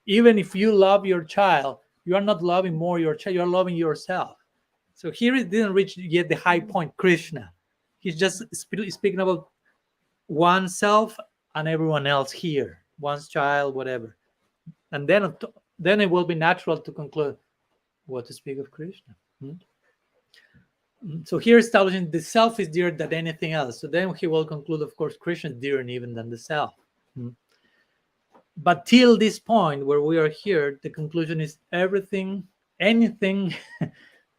Even if you love your child, you are not loving more your child, you are loving yourself. So here it didn't reach yet the high point, Krishna. He's just speaking about oneself and everyone else here, one's child, whatever. And then it will be natural to conclude what to speak of Krishna. So here establishing the self is dearer than anything else. So then he will conclude, of course, Krishna is dearer even than the self. But till this point where we are here, the conclusion is anything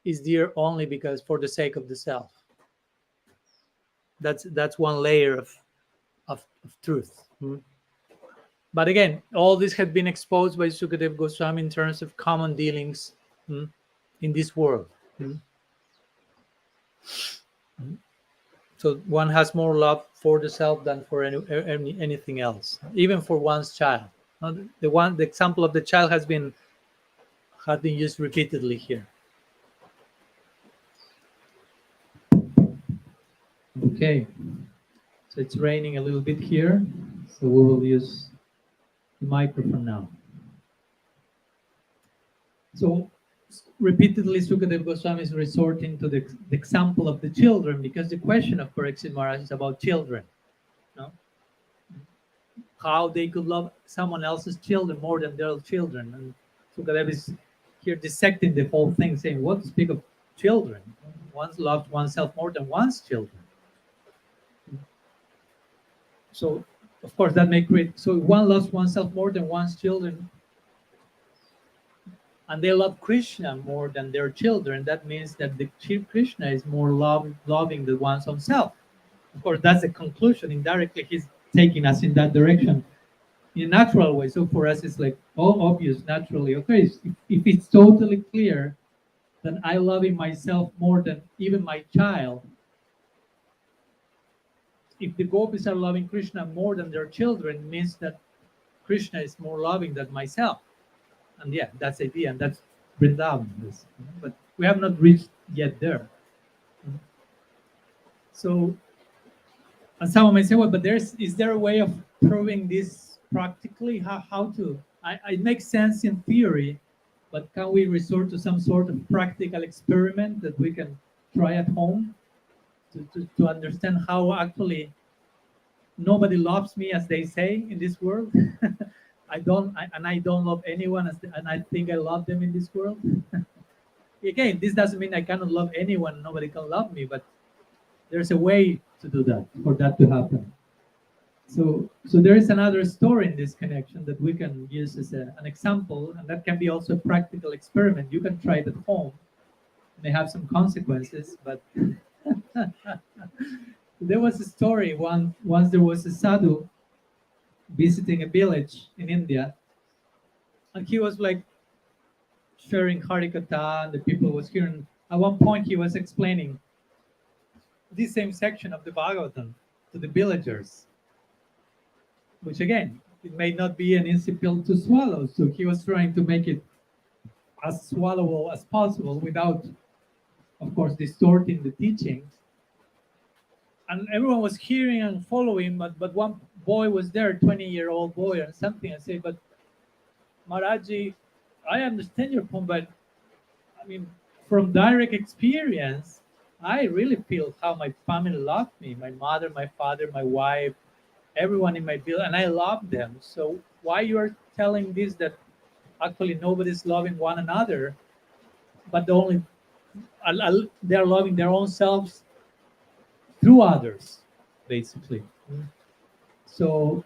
is dear only because for the sake of the self. That's one layer of truth. But again, all this had been exposed by Sukadeva Goswami in terms of common dealings in this world. So one has more love for the self than for anything else, even for one's child. The example of the child has been used repeatedly here. Okay, so it's raining a little bit here, so we will use the microphone now. So repeatedly, Sukadeva Goswami is resorting to the example of the children, because the question of Parikshit Maharaj is about children. No? How they could love someone else's children more than their children. And Sukadeva is here dissecting the whole thing, saying, what to speak of children? One's loved oneself more than one's children. So, of course, that may create... So one loves oneself more than one's children, and they love Krishna more than their children. That means that the Krishna is more loving than one's own self. Of course, that's the conclusion. Indirectly, he's taking us in that direction in a natural way. So for us, it's like all obvious naturally. Okay, if it's totally clear that I love myself more than even my child, if the gopis are loving Krishna more than their children, it means that Krishna is more loving than myself. And yeah, that's the idea, and that's Vrindavan. But we have not reached yet there. So, and someone may say, well, but is there a way of proving this practically? How to? It makes sense in theory, but can we resort to some sort of practical experiment that we can try at home to understand how actually nobody loves me, as they say, in this world? I don't love anyone, and I think I love them in this world. Again, this doesn't mean I cannot love anyone, nobody can love me, but there's a way to do that, for that to happen. So there is another story in this connection that we can use as an example, and that can be also a practical experiment. You can try it at home. It may have some consequences, but there was a story once there was a sadhu visiting a village in India, and he was like sharing Harikatha, and the people was hearing. At one point, he was explaining this same section of the Bhagavatam to the villagers, which again, it may not be an easy pill to swallow. So he was trying to make it as swallowable as possible without, of course, distorting the teachings. And everyone was hearing and following, but one boy was there, 20-year-old boy or something, and say, but Maharaji, I understand your point, but I mean, from direct experience, I really feel how my family loved me, my mother, my father, my wife, everyone in my village, and I love them. So why you are telling this that actually nobody's loving one another, but they are loving their own selves through others, basically. So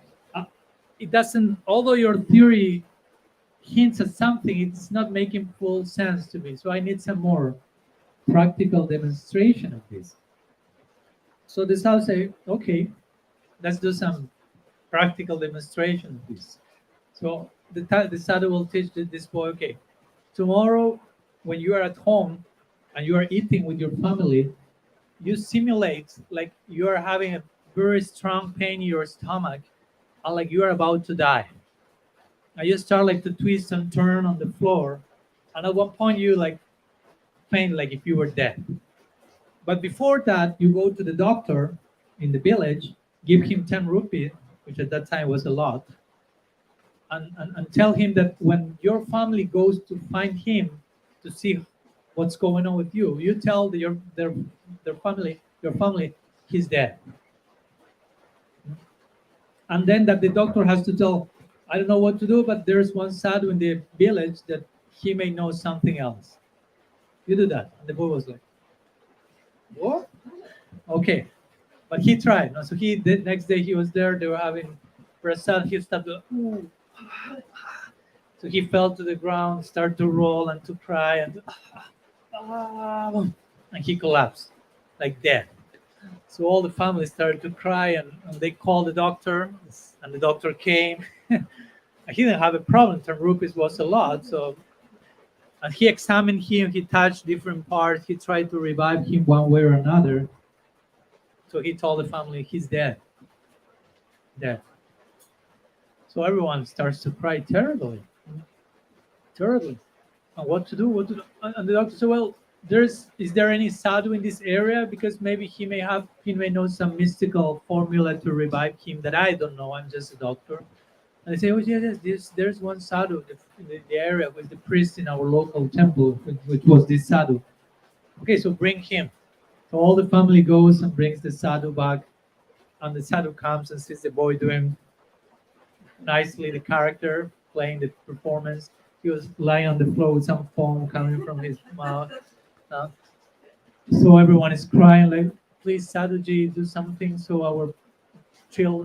it doesn't, although your theory hints at something, it's not making full sense to me. So I need some more practical demonstration of this. So this I'll say, okay, let's do some practical demonstration of this. So the sadhu will teach this boy, okay, tomorrow when you are at home and you are eating with your family, you simulate like you are having a very strong pain in your stomach and like you are about to die. And you start like to twist and turn on the floor. And at one point you like faint like if you were dead. But before that, you go to the doctor in the village, give him 10 rupees, which at that time was a lot, and tell him that when your family goes to find him to see what's going on with you, you tell their family, your family, he's dead. And then that the doctor has to tell, I don't know what to do, but there's one sadhu in the village that he may know something else. You do that. And the boy was like, what? Okay. But he tried. So he did. Next day he was there. They were having prasad. He started. Ooh. So he fell to the ground, started to roll and to cry, and he collapsed, like dead. So all the family started to cry, and they called the doctor, and the doctor came. He didn't have a problem. 10 rupees was a lot. So and he examined him. He touched different parts. He tried to revive him one way or another. So he told the family, he's dead. Dead. So everyone starts to cry terribly. Terribly. And what to do? What to do? And the doctor said, well, is there any sadhu in this area? Because maybe he may know some mystical formula to revive him that I don't know. I'm just a doctor. And they say, oh yes, there's one sadhu in the area with the priest in our local temple, which was this sadhu. Okay, so bring him. So all the family goes and brings the sadhu back, and the sadhu comes and sees the boy doing nicely the character, playing the performance. He was lying on the floor with some foam coming from his mouth. So everyone is crying like, please Sadhuji, do something so our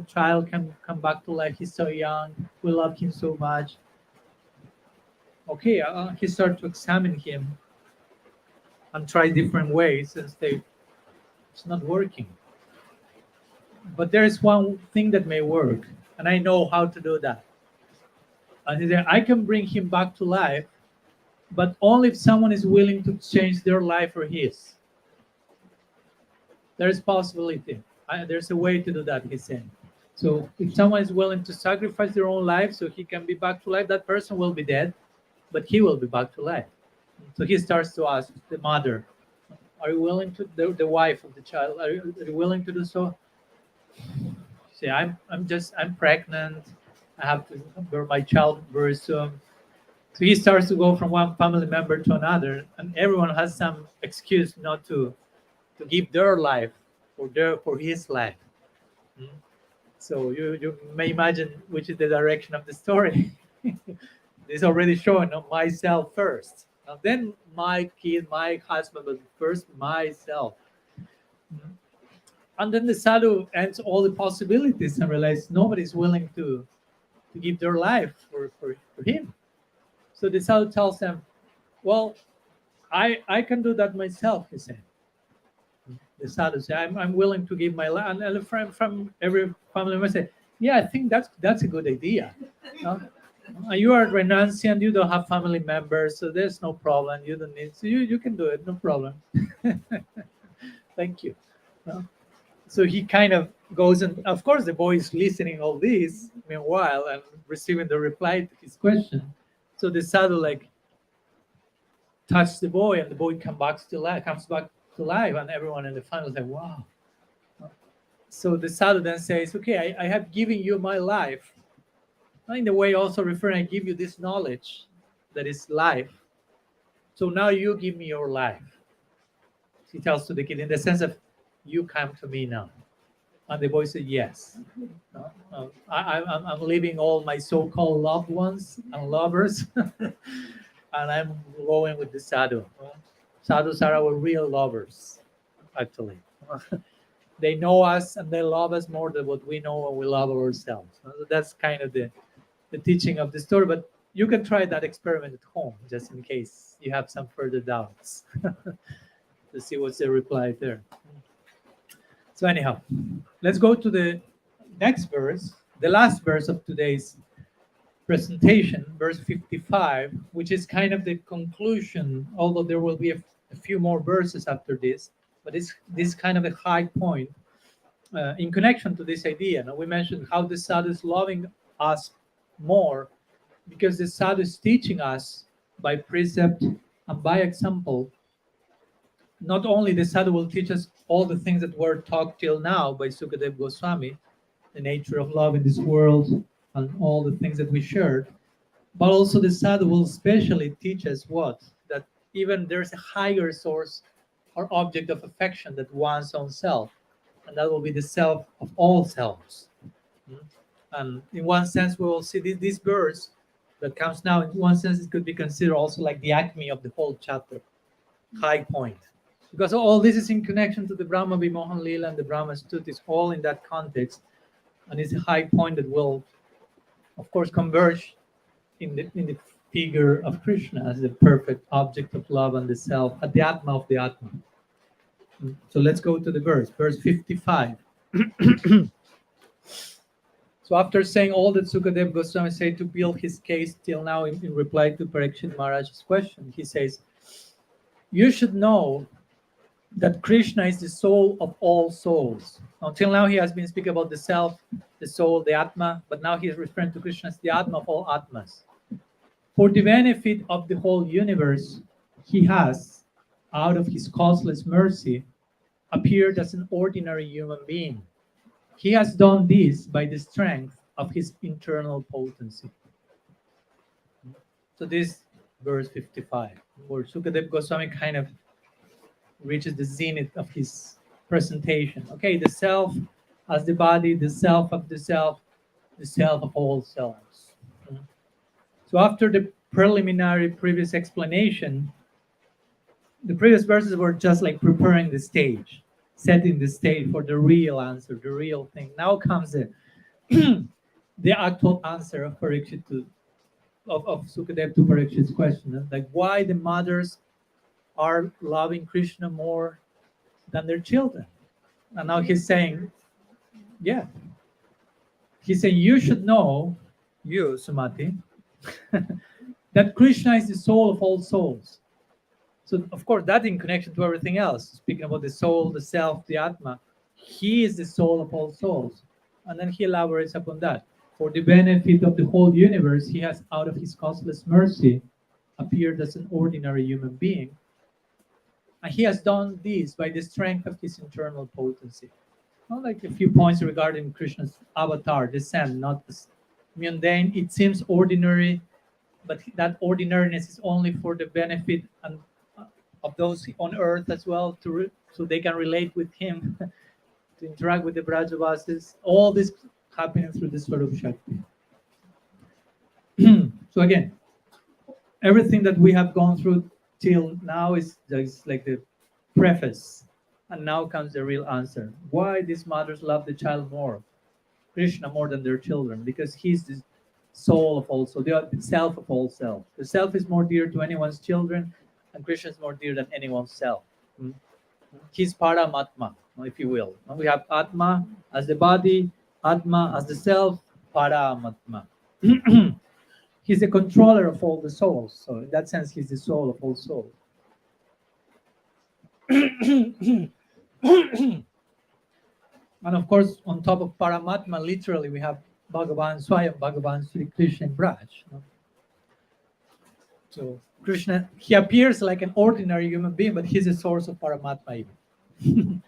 child can come back to life. He's so young. We love him so much. Okay, he started to examine him and try different ways and say, it's not working. But there is one thing that may work, and I know how to do that. And he said, I can bring him back to life, but only if someone is willing to change their life for his. There is possibility. There's a way to do that, he's saying. So if someone is willing to sacrifice their own life so he can be back to life, that person will be dead, but he will be back to life. So he starts to ask the mother, are you willing to, the wife of the child, are you willing to do so? See, I'm pregnant. I have to bear my child very soon. So he starts to go from one family member to another, and everyone has some excuse not to give their life for his life. So you may imagine which is the direction of the story. It's already showing myself first. Now then my kid, my husband, but first myself. And then the sadhu ends all the possibilities and realizes nobody's willing to give their life for him. So the sadhu tells them, well, I can do that myself, he said. The sadhu said, I'm willing to give my life. And a friend from every family member said, yeah, I think that's a good idea. You are renunciant, you don't have family members, so there's no problem. You don't need, so you can do it, no problem. Thank you. So he kind of goes, and of course the boy is listening all this meanwhile and receiving the reply to his question. So the sadhu like touched the boy, and the boy comes back to life, and everyone in the family is like, wow. So the sadhu then says, okay, I have given you my life. In the way also referring, I give you this knowledge that is life. So now you give me your life. He tells to the kid in the sense of, you come to me now. And the boy said, yes. I'm leaving all my so-called loved ones and lovers, and I'm going with the sadhu. Sadhus are our real lovers, actually. They know us and they love us more than what we know and we love ourselves. That's kind of the teaching of the story, but you can try that experiment at home just in case you have some further doubts to see what's the reply there. So anyhow, let's go to the next verse, the last verse of today's presentation, verse 55, which is kind of the conclusion, although there will be a few more verses after this, but this kind of a high point in connection to this idea. Now, we mentioned how the sadhu is loving us more because the sadhu is teaching us by precept and by example. Not only the sadhu will teach us all the things that were taught till now by Sukadeva Goswami, the nature of love in this world and all the things that we shared, but also the sadhu will especially teach us what? That even there's a higher source or object of affection than one's own self, and that will be the self of all selves. And in one sense, we will see this verse that comes now, in one sense, it could be considered also like the acme of the whole chapter, high point. Because all this is in connection to the Brahma Vimohan Lila and the Brahma-stuti, it's all in that context. And it's a high point that will, of course, converge in the figure of Krishna as the perfect object of love and the self, at the Atma of the Atma. So let's go to the verse 55. So after saying all that Sukadeva Goswami said to build his case till now in reply to Parikshit Maharaj's question, he says, you should know that Krishna is the soul of all souls. Until now, he has been speaking about the self, the soul, the Atma, but now he is referring to Krishna as the Atma of all Atmas. For the benefit of the whole universe, he has, out of his causeless mercy, appeared as an ordinary human being. He has done this by the strength of his internal potency. So this verse 55, where Sukadeva Goswami kind of reaches the zenith of his presentation. Okay, the self as the body, the self of the self of all selves. So after the preliminary previous explanation, the previous verses were just like preparing the stage, setting the stage for the real answer, the real thing. Now comes the the actual answer of Parikshit of Sukadeva to Parikshit's question, like why the mothers are loving Krishna more than their children. And now he's saying, yeah. He's saying, you should know, you, Sumati, that Krishna is the soul of all souls. So, of course, that in connection to everything else, speaking about the soul, the self, the Atma, he is the soul of all souls. And then he elaborates upon that. For the benefit of the whole universe, he has, out of his causeless mercy, appeared as an ordinary human being. And he has done this by the strength of his internal potency. Not like a few points regarding Krishna's avatar, descent, not mundane. It seems ordinary, but that ordinariness is only for the benefit and of those on earth as well, so they can relate with him, to interact with the VRAJAVASIS. All this happening through the Swarup Shakti. So again, everything that we have gone through till now is just like the preface And now comes the real answer. Why these mothers love the child more, Krishna more than their children? Because he's the soul of all souls, the self of all self. The self is more dear to anyone's children, and Krishna is more dear than anyone's self. Hmm? He's Paramatma, if you will. We have Atma as the body, Atma as the self, Paramatma. He's the controller of all the souls. So in that sense, he's the soul of all souls. And of course, on top of Paramatma, literally, we have Bhagavan Swayam, Bhagavan Sri Krishna Braj. So Krishna, he appears like an ordinary human being, but he's a source of Paramatma even.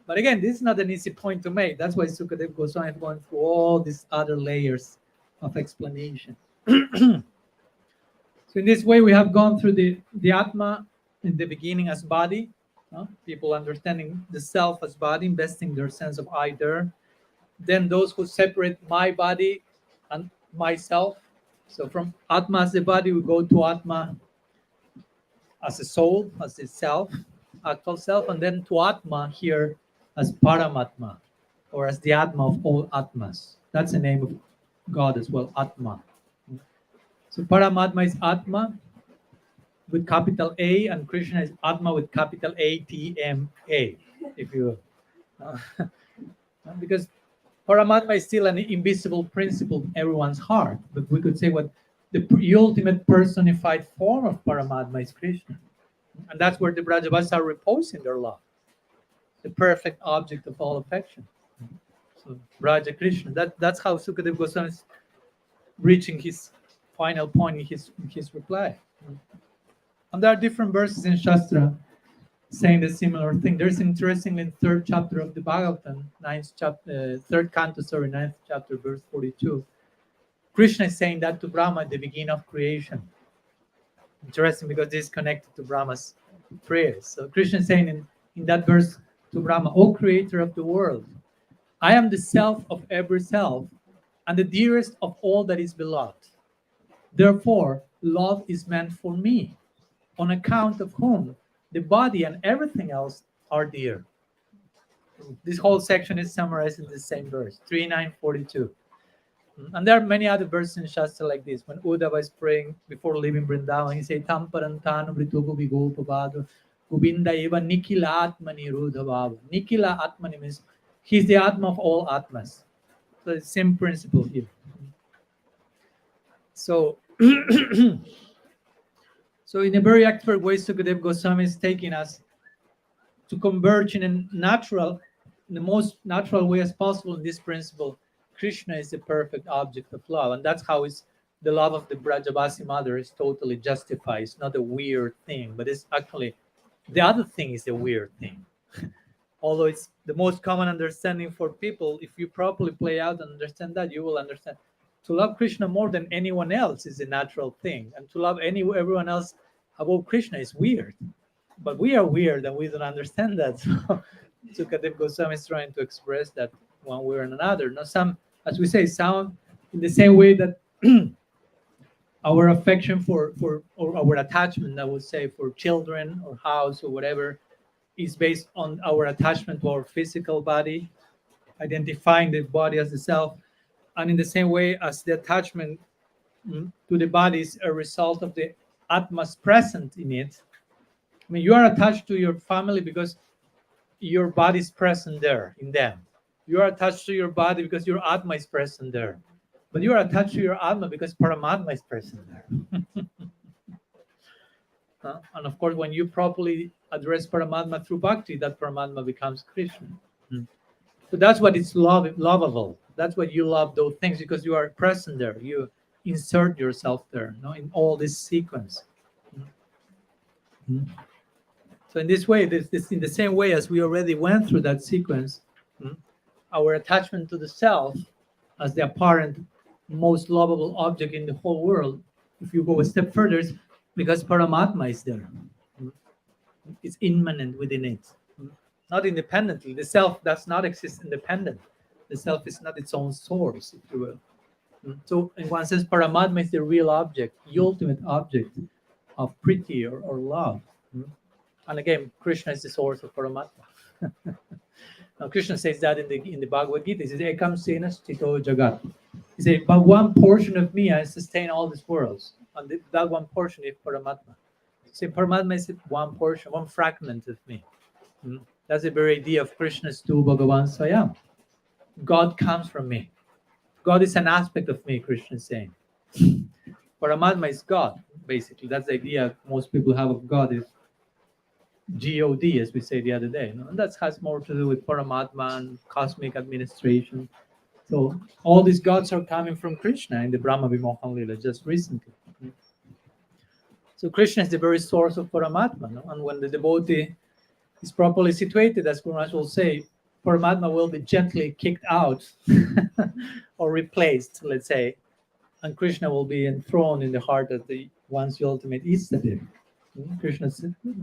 But again, this is not an easy point to make. That's why Sukadeva Goswami is going through all these other layers of explanation. So in this way, we have gone through the Atma in the beginning as body, people understanding the self as body, investing their sense of I there. Then those who separate my body and myself. So from Atma as the body, we go to Atma as a soul, as a self, actual self, and then to Atma here as Paramatma, or as the Atma of all Atmas. That's the name of God as well, Atma. So Paramatma is Atma with capital A, and Krishna is Atma with capital A-T-M-A, if you will. Because Paramatma is still an invisible principle in everyone's heart, but we could say what the ultimate personified form of Paramatma is Krishna. And that's where the VRAJAVASIS are reposing their love, the perfect object of all affection. So Vraja Krishna, that's how Sukadeva Goswami is reaching his final point in his reply. And there are different verses in Shastra saying the similar thing. There's interestingly in third chapter of the Bhagavatam, third canto, 9th chapter, verse 42. Krishna is saying that to Brahma at the beginning of creation. Interesting, because this is connected to Brahma's prayers. So Krishna is saying in that verse to Brahma, O creator of the world, I am the self of every self and the dearest of all that is beloved. Therefore, love is meant for me, on account of whom the body and everything else are dear. This whole section is summarized in the same verse, 3:9:42. And there are many other verses in Shastra like this. When Uddhava is praying before leaving Vrindavan, he says, Tam parantanu vritugu vigopavadu Govinda eva nikila atmani rudhavava. Nikila atmani means he's the Atma of all Atmas. So it's the same principle here. So, so in a very expert way, Sukadeva Goswami is taking us to converge in the most natural way as possible in this principle. Krishna is the perfect object of love, and that's how the love of the Vrajavasi mother is totally justified. It's not a weird thing, but it's actually the other thing is a weird thing. Although it's the most common understanding for people, if you properly play out and understand that, you will understand. To love Krishna more than anyone else is a natural thing, and to love everyone else above Krishna is weird. But we are weird and we don't understand that. So Sukadeva Goswami is trying to express that one way or another. Now, some, as we say, sound in the same way that our affection or our attachment, I would say, for children or house or whatever, is based on our attachment to our physical body, identifying the body as the self. And in the same way as the attachment to the body is a result of the Atmas present in it. I mean, you are attached to your family because your body is present there in them. You are attached to your body because your Atma is present there. But you are attached to your Atma because Paramatma is present there. And of course, when you properly address Paramatma through bhakti, that Paramatma becomes Krishna. So that's what is lovable. That's what you love those things, because you are present there. You insert yourself there, in all this sequence. So in this way, this in the same way as we already went through that sequence, our attachment to the self as the apparent most lovable object in the whole world, if you go a step further, is because Paramatma is there. It's immanent within it, not independently. The self does not exist independent. The self is not its own source, if you will. So in one sense, Paramatma is the real object, the ultimate object of priti or love. And again, Krishna is the source of Paramatma. Now Krishna says that in the Bhagavad Gita. He says, "Ekam sena stito jagat." He said, "But one portion of me I sustain all these worlds." And that one portion is Paramatma. See, Paramatma is one portion, one fragment of me. That's the very idea of Krishna's Tu Bhagavan Swayam. God comes from me. God is an aspect of me, Krishna is saying. Paramatma is God, basically. That's the idea most people have of God, is G-O-D, as we say the other day. And that has more to do with Paramatma and cosmic administration. So all these gods are coming from Krishna in the Brahma Vimohan Lila just recently. So Krishna is the very source of Paramatma. No? And when the devotee is properly situated, as Guru Maharaj will say, Paramatma will be gently kicked out or replaced, let's say, and Krishna will be enthroned in the heart of the one's ultimate Istadev. Krishna,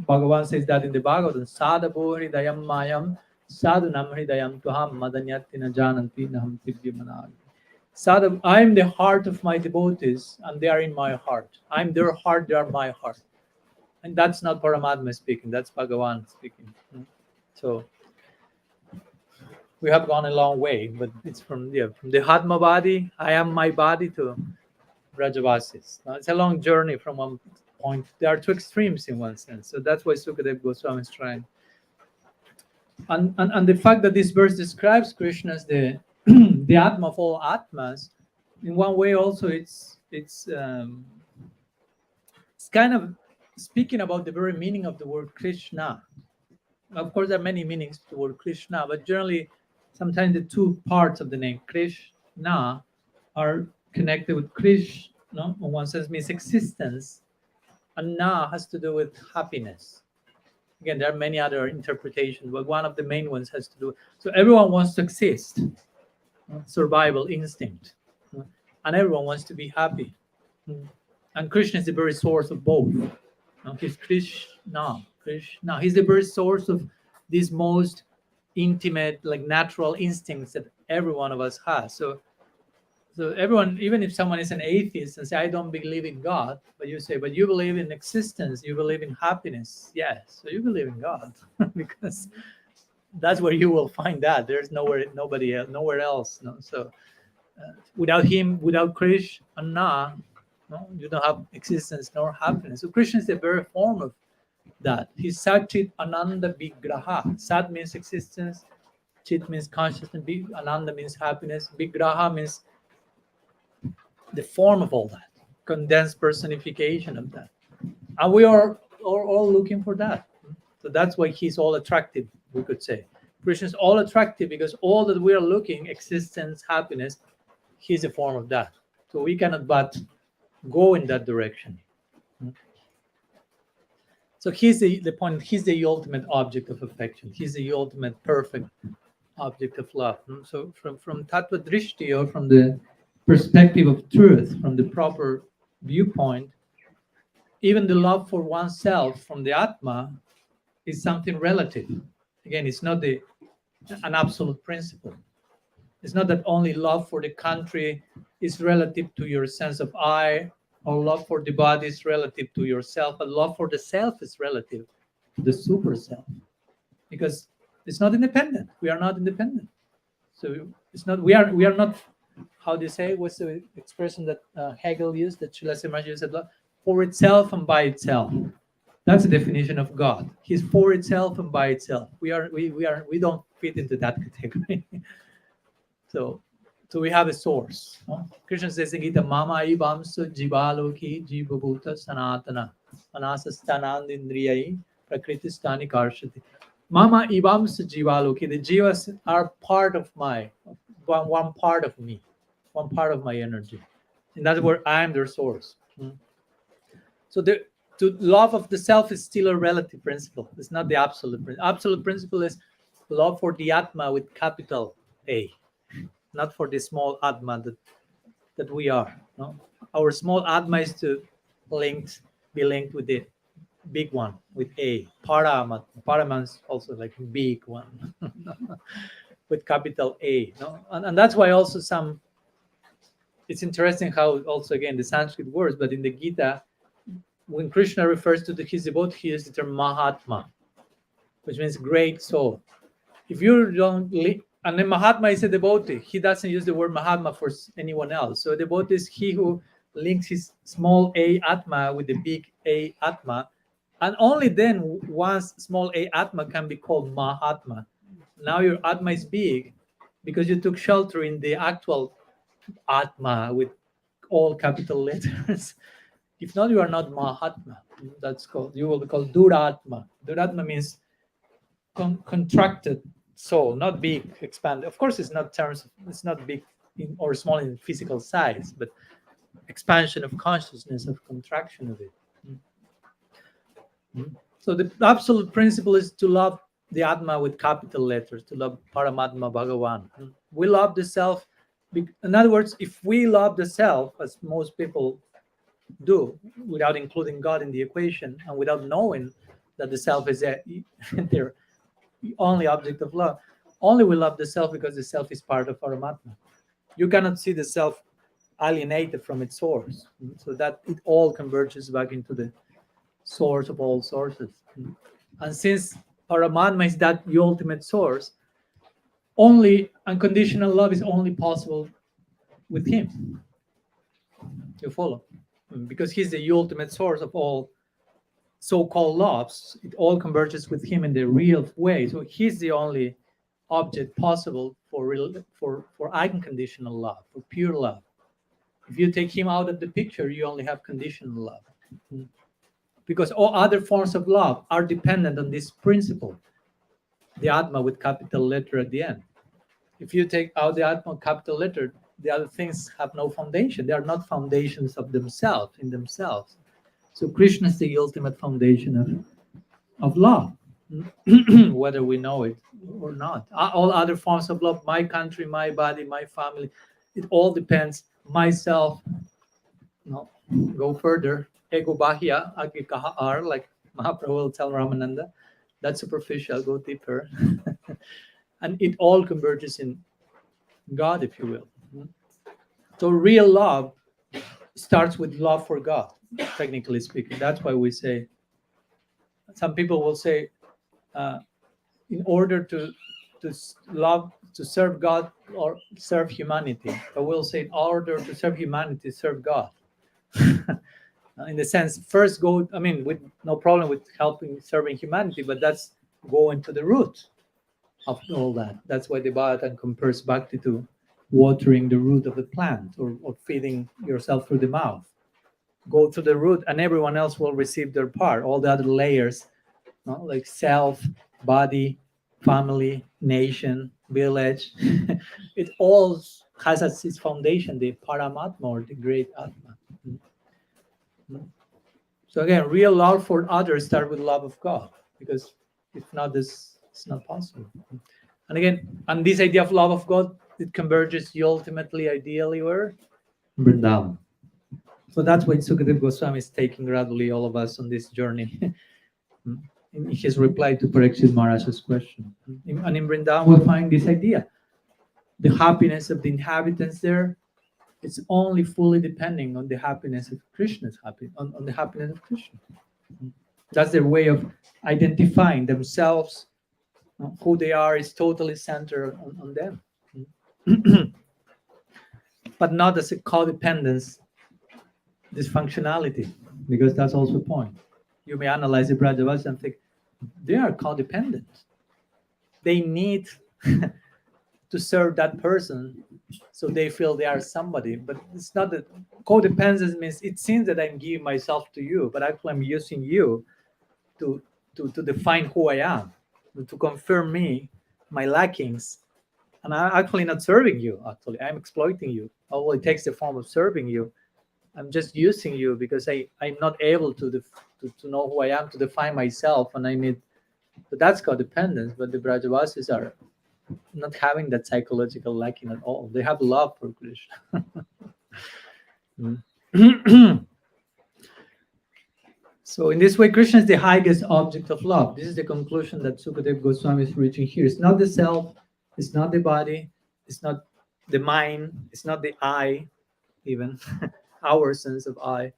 Bhagavan says that in the Bhagavatam, Sadhavo hridayam mayam, sadhunam hridayam tuham madanyatina jananti naham tivyamana. Sadhu, I am the heart of my devotees, and they are in my heart. I am their heart, they are my heart. And that's not Paramatma speaking, that's Bhagavan speaking. So we have gone a long way, but it's from the Atma body, I am my body, to VRAJAVASIS. Now, it's a long journey from one point. There are two extremes in one sense. So that's why Sukadeva Goswami is trying. And the fact that this verse describes Krishna as the the Atma of all Atmas, in one way also it's kind of speaking about the very meaning of the word Krishna. Of course, there are many meanings to the word Krishna, but generally, sometimes the two parts of the name Krishna are connected with Krishna. In one sense means existence, and Na has to do with happiness. Again, there are many other interpretations, but one of the main ones has to do. So everyone wants to exist, survival instinct, and everyone wants to be happy. And Krishna is the very source of both. He's Krishna. He's the very source of these most intimate, like natural instincts that every one of us has. So everyone, even if someone is an atheist and say, I don't believe in God, but you say, but you believe in existence, you believe in happiness. Yes, so you believe in God because that's where you will find that. There's nowhere else. No? So without him, without Krishna, you don't have existence nor happiness. So Krishna is the very form of that. He's Satchit Ananda Vigraha. Sat means existence, Chit means consciousness, Ananda means happiness, Vigraha means the form of all that, condensed personification of that. And we are all looking for that. So that's why he's all attractive, we could say. Krishna is all attractive because all that we are looking, existence, happiness, he's a form of that. So we cannot but go in that direction. So he's the point, he's the ultimate object of affection. He's the ultimate perfect object of love. So from Tattva Drishti, or from the perspective of truth, from the proper viewpoint, even the love for oneself from the Atma is something relative. Again, it's not an absolute principle. It's not that only love for the country is relative to your sense of I, or love for the body is relative to yourself, but love for the self is relative to the super self, because it's not independent. We are not independent. So it's not. We are not. How do you say? What's the expression that Hegel used? That Srila Maharaj said, for itself and by itself. That's the definition of God. He's for itself and by itself. We don't fit into that category. So we have a source. Krishna says in Gita, Mama Ibamsu Jivaloki Jivabhuta Sanatana Anasastanandindriyai Prakriti Karshati. Mama Ibamsu Jivaloki. The Jivas are part of one part of me, one part of my energy. And that's where I am their source. So the love of the self is still a relative principle. It's not the absolute principle. Absolute principle is love for the Atma with capital A, not for the small Atma that we are. No? Our small Atma is to be linked with the big one, with A. Paramatma. Paramatma is also like big one with capital A. No? And that's why also it's interesting how also, again, the Sanskrit words, but in the Gita, when Krishna refers to his devotee, he uses the term Mahatma, which means great soul. if you don't, and then Mahatma is a devotee. He doesn't use the word Mahatma for anyone else. So a devotee is he who links his small a Atma with the big A Atma. And only then, once small a Atma can be called Mahatma. Now your Atma is big because you took shelter in the actual Atma with all capital letters. If not, you are not Mahatma. That's called, you will be called Duratma. Duratma means contracted soul, not big, expanded. Of course, it's not big or small in physical size, but expansion of consciousness, of contraction of it. So the absolute principle is to love the Atma with capital letters, to love Paramatma Bhagavan. We love the self. In other words, if we love the self, as most people do, without including God in the equation and without knowing that the self is their only object of love, only we love the self because the self is part of Paramatma. You cannot see the self alienated from its source, so that it all converges back into the source of all sources. And since Paramatma is that the ultimate source, only unconditional love is only possible with him. You follow? Because he's the ultimate source of all so-called loves. It all converges with him in the real way. So he's the only object possible for unconditional love, for pure love. If you take him out of the picture, you only have conditional love. Because all other forms of love are dependent on this principle, the Atma with capital letter at the end. If you take out the Atma capital letter, the other things have no foundation. They are not foundations of themselves, in themselves. So Krishna is the ultimate foundation of love, whether we know it or not. All other forms of love, my country, my body, my family, it all depends. Myself, no, go further. Ego bahya, agi kahar, like Mahaprabhu will tell Ramananda. That's superficial, go deeper. And it all converges in God, if you will. So real love starts with love for God, technically speaking. That's why we say, some people will say, in order to love, to serve God or serve humanity. But we'll say, in order to serve humanity, serve God. In the sense, first go, I mean, with no problem with serving humanity, but that's going to the root of all that. That's why the Bhagavatam compares Bhakti to watering the root of the plant, or feeding yourself through the mouth. Go to the root and everyone else will receive their part. All the other layers, like self, body, family, nation, village, it all has as its foundation the Paramatma, or the great Atma. So again, real love for others starts with love of God, because if not, this it's not possible. And again, and this idea of love of God, it converges ultimately, ideally, where? Vrindavan. So that's why Sukadeva Goswami is taking gradually all of us on this journey. In his reply to Parikshit Maharaj's question. And in Vrindavan, we'll find this idea. The happiness of the inhabitants there, it's only fully depending on the happiness of Krishna's on the happiness of Krishna. That's their way of identifying themselves. Who they are is totally centered on them. But not as a codependence dysfunctionality, because that's also a point. You may analyze the VRAJAVASIS and think, they are codependent. They need to serve that person so they feel they are somebody. But it's not that codependence means it seems that I'm giving myself to you, but actually I'm using you to define who I am, to confirm me, my lackings. And I'm actually not serving you, actually. I'm exploiting you. Although it takes the form of serving you, I'm just using you because I'm not able to know who I am, to define myself, and I need. But that's codependence. But the VRAJAVASIS are not having that psychological lacking at all. They have love for Krishna. So in this way, Krishna is the highest object of love. This is the conclusion that Sukadeva Goswami is reaching here. It's not the self, it's not the body, it's not the mind, it's not the I, even our sense of I.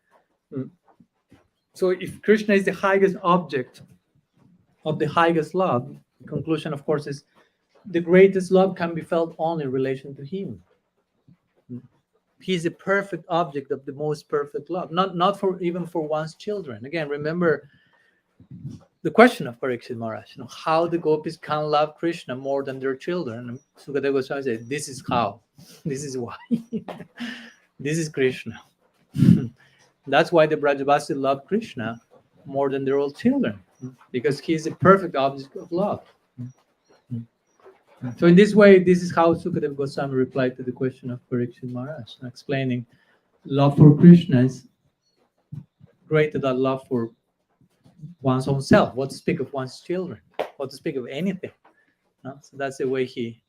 So if Krishna is the highest object of the highest love, the conclusion, of course, is the greatest love can be felt only in relation to him. He's the perfect object of the most perfect love, not for even for one's children. Again, remember the question of Parikshit Maharaj, how the gopis can love Krishna more than their children. And Sukadeva Goswami said, this is how, this is why, this is Krishna. That's why the Brajavasis love Krishna more than their own children, because he is the perfect object of love. So in this way, this is how Sukadeva Goswami replied to the question of Parikshit Maharaj, explaining love for Krishna is greater than love for one's own self. What to speak of one's children? What to speak of anything? No? So that's the way he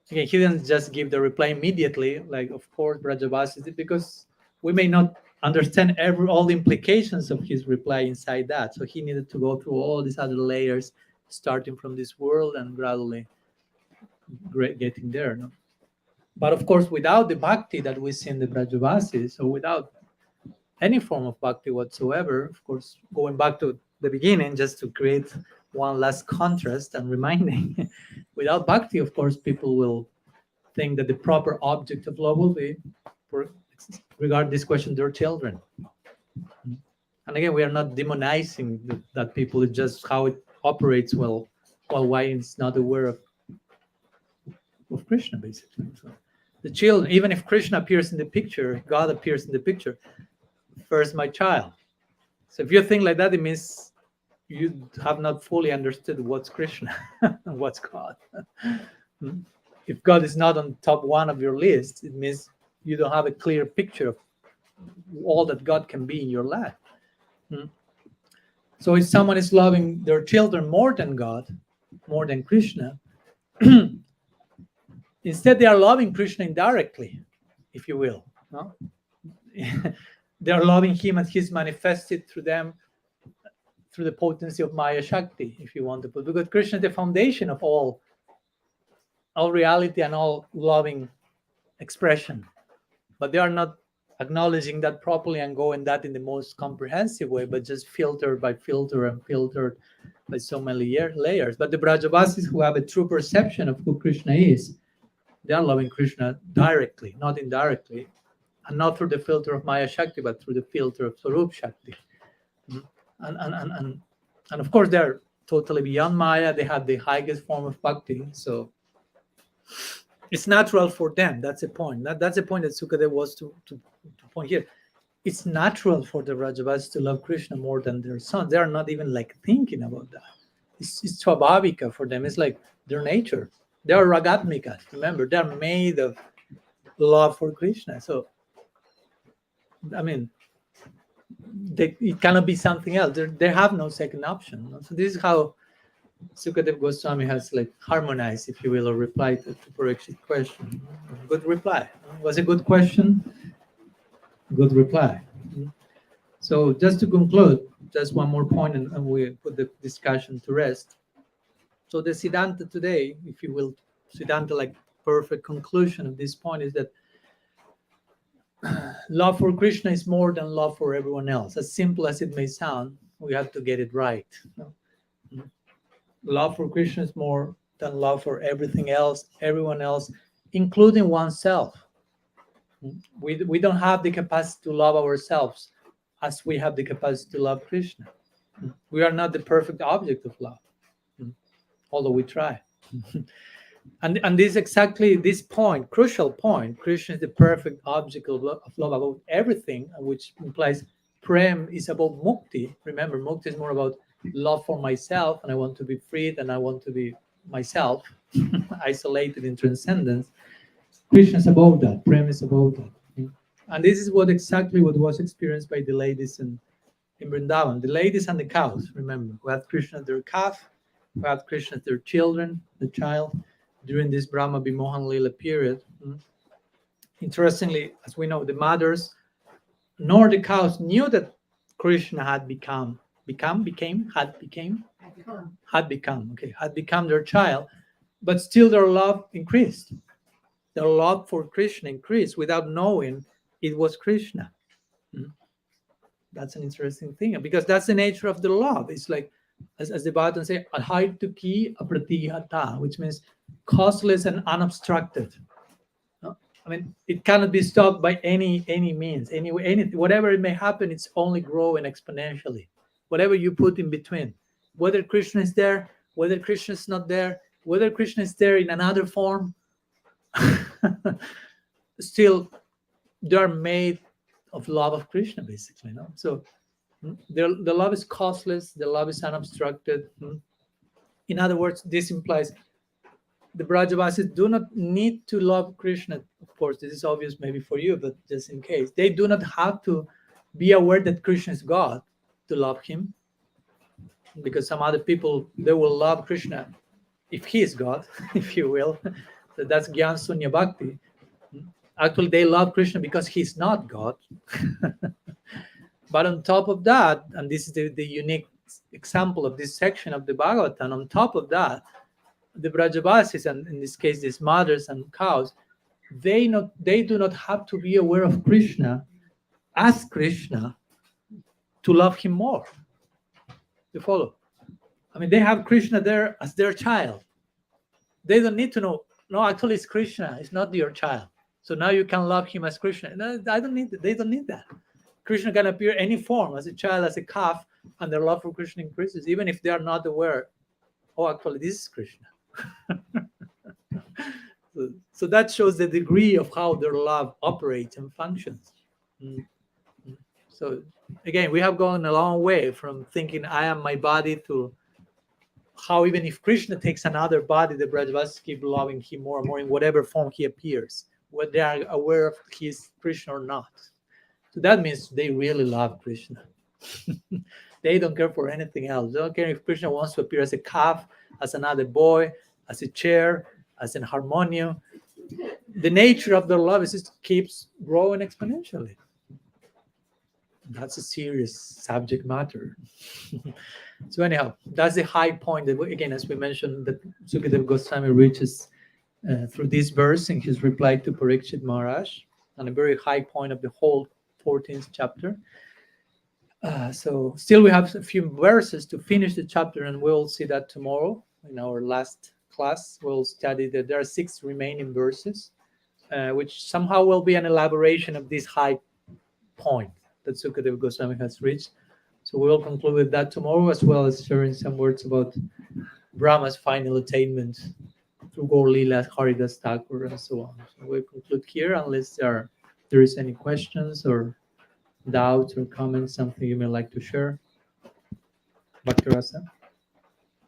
didn't just give the reply immediately, like, of course, Brajavasis, because we may not understand all the implications of his reply inside that. So he needed to go through all these other layers, starting from this world and gradually getting there. No? But of course, without the bhakti that we see in the Brajavasis, so without any form of bhakti whatsoever, of course, going back to the beginning, just to create one last contrast and reminding, without bhakti, of course, people will think that the proper object of love will be, regard this question, their children. And again, we are not demonizing that people, it's just how it operates well, why it's not aware of Krishna, basically. So the children, even if Krishna appears in the picture, God appears in the picture, first my child. So if you think like that, it means you have not fully understood what's Krishna and what's God. If God is not on top one of your list, it means you don't have a clear picture of all that God can be in your life. So if someone is loving their children more than God, more than Krishna, instead they are loving Krishna indirectly, if you will. No? They are loving him and he's manifested through them through the potency of Maya Shakti, if you want to put, because Krishna is the foundation of all reality and all loving expression. But they are not acknowledging that properly and going that in the most comprehensive way, but just filtered by filter and filtered by so many layers. But the Brajavasis who have a true perception of who Krishna is, they are loving Krishna directly, not indirectly, and not through the filter of Maya Shakti, but through the filter of Swarup Shakti. And of course, they're totally beyond Maya. They have the highest form of bhakti. So it's natural for them. That's the point. That's the point that Sukadeva was to point here. It's natural for the Brajavasis to love Krishna more than their sons. They are not even like thinking about that. It's swabhavika for them. It's like their nature. They are ragatmikas. Remember, they are made of love for Krishna. So, I mean, it cannot be something else. They have no second option. So this is how Sukadeva Goswami has like harmonized, if you will, or replied to Parikshit's question. Good reply. It was a good question. Good reply. So just to conclude, just one more point, and we put the discussion to rest. So the Siddhanta today, if you will, Siddhanta like perfect conclusion of this point is that love for Krishna is more than love for everyone else. As simple as it may sound, we have to get it right. Love for Krishna is more than love for everything else, everyone else, including oneself. We don't have the capacity to love ourselves as we have the capacity to love Krishna. We are not the perfect object of love, although we try. And this exactly this point, crucial point, Krishna is the perfect object of love about everything, which implies prem is about mukti. Remember, mukti is more about love for myself, and I want to be freed, and I want to be myself, isolated in transcendence. Krishna is about that. Prem is about that. And this is exactly what was experienced by the ladies in Vrindavan. The ladies and the cows, remember, who had Krishna as their calf, who had Krishna as their children, the child, during this Brahma Vimohan Lila period. Interestingly, as we know, the mothers nor the cows knew that Krishna had become their child, but still their love increased. Their love for Krishna increased without knowing it was Krishna. That's an interesting thing, because that's the nature of the love. It's like, as the Bhagavatam says, ahaytuki apratihata, which means causeless and unobstructed. No? I mean, it cannot be stopped by any means, any whatever it may happen. It's only growing exponentially. Whatever you put in between, whether Krishna is there, whether Krishna is not there, whether Krishna is there in another form, still they are made of love of Krishna, basically. No, so the love is causeless, the love is unobstructed. In other words, this implies the Brajavasis do not need to love Krishna. Of course, this is obvious maybe for you, but just in case, they do not have to be aware that Krishna is God to love him, because some other people, they will love Krishna if he is God, if you will. So that's Gyan Sunya Bhakti. Actually, they love Krishna because he's not God. But on top of that, and this is the unique example of this section of the Bhagavatam, on top of that, the Brajavasis, and in this case, these mothers and cows, they do not have to be aware of Krishna as Krishna to love him more. You follow? I mean, they have Krishna there as their child. They don't need to know, no, actually it's Krishna, it's not your child. So now you can love him as Krishna. No, they don't need that. Krishna can appear any form, as a child, as a calf, and their love for Krishna increases, even if they are not aware, oh, actually, this is Krishna. So that shows the degree of how their love operates and functions. So again, we have gone a long way from thinking I am my body to how even if Krishna takes another body, the Brajavasis keep loving him more and more in whatever form he appears, whether they are aware of his Krishna or not. So that means they really love Krishna. They don't care for anything else. They don't care if Krishna wants to appear as a calf, as another boy, as a chair, as an harmonium. The nature of their love is it keeps growing exponentially. That's a serious subject matter. So anyhow, that's the high point that, again, as we mentioned, that Sukadeva Goswami reaches through this verse in his reply to Parikshit Maharaj, and a very high point of the whole 14th chapter. So still we have a few verses to finish the chapter, and we'll see that tomorrow in our last class. We'll study that there are 6 remaining verses, which somehow will be an elaboration of this high point that Sukadeva Goswami has reached. So we will conclude with that tomorrow, as well as sharing some words about Brahma's final attainment through Gaur Leela, Haridas Thakur, and so on. So we'll conclude here, unless there is any questions or doubts or comments, something you may like to share. Dr. Rasa?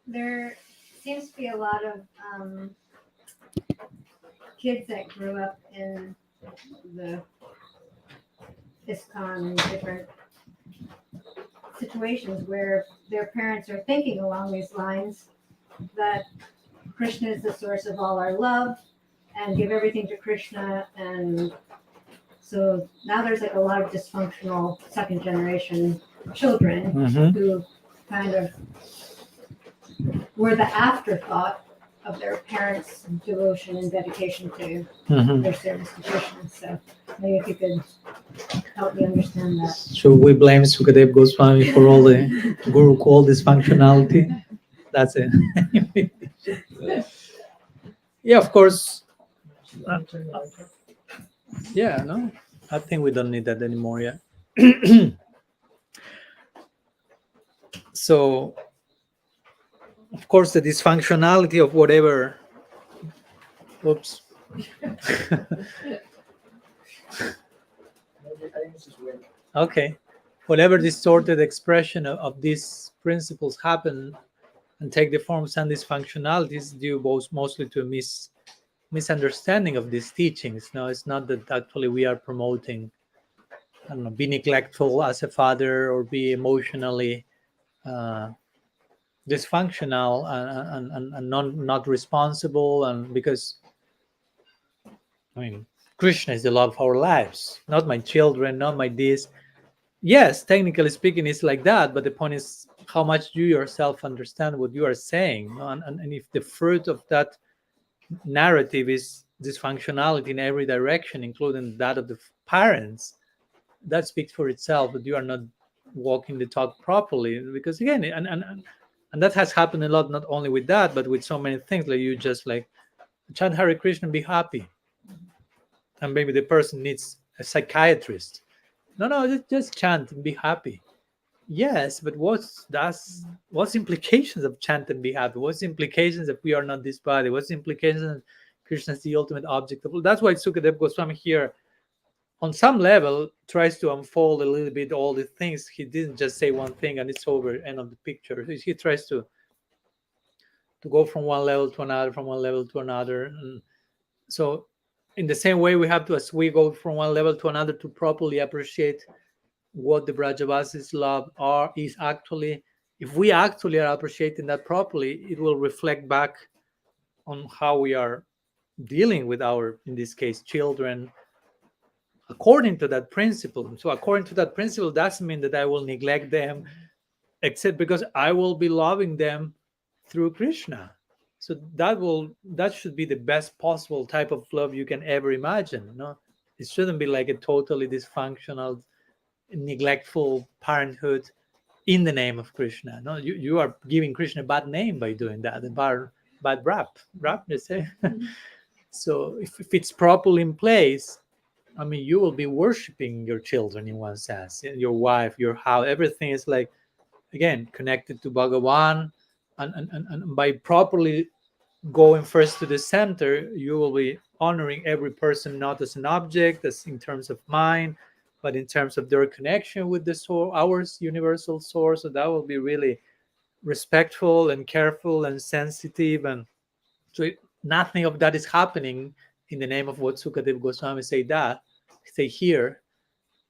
There seems to be a lot of kids that grew up in the ISKCON and different situations where their parents are thinking along these lines that Krishna is the source of all our love and give everything to Krishna. And so now there's like a lot of dysfunctional second generation children who kind of were the afterthought of their parents' devotion and dedication to their service to Krishna. So maybe if you could help me understand that. Should we blame Sukadeva Goswami for all the Gurukul dysfunctionality? That's it. Yeah, of course. Yeah, no, I think we don't need that anymore. Yeah. So, of course, the dysfunctionality of whatever. Oops. Okay. Whatever distorted expression of these principles happen and take the form of some dysfunctionalities due mostly to a misunderstanding of these teachings. No, it's not that actually we are promoting, I don't know, be neglectful as a father or be emotionally dysfunctional and not responsible, and because I mean Krishna is the love of our lives, not my children, not my this. Yes, technically speaking, it's like that, but the point is how much you yourself understand what you are saying, and if the fruit of that narrative is dysfunctionality in every direction, including that of the parents, that speaks for itself that you are not walking the talk properly. Because again, and that has happened a lot, not only with that, but with so many things. Like you just like chant Hare Krishna and be happy. And maybe the person needs a psychiatrist. No, just chant and be happy. Yes, but what's implications of chant and be happy? What's the implications if we are not this body? What's the implications that Krishna is the ultimate object of? That's why Sukadeva Goswami here, on some level, tries to unfold a little bit all the things. He didn't just say one thing and it's over, end of the picture. He tries to go from one level to another, from one level to another. And so in the same way, we have to, as we go from one level to another, to properly appreciate what the Vrajavasis love is actually. If we actually are appreciating that properly, it will reflect back on how we are dealing with our, in this case, children, according to that principle. So according to that principle doesn't mean that I will neglect them, except because I will be loving them through Krishna. So that should be the best possible type of love you can ever imagine. No, it shouldn't be like a totally dysfunctional, neglectful parenthood in the name of Krishna. No, you are giving Krishna a bad name by doing that, a bad rap, they say. So if it's properly in place, I mean, you will be worshiping your children in one sense, your wife, your house, everything is like, again, connected to Bhagavan, and by properly going first to the center, you will be honoring every person not as an object, as in terms of mind, but in terms of their connection with the source, our universal source. So that will be really respectful and careful and sensitive. And so nothing of that is happening in the name of what Sukadeva Goswami say here,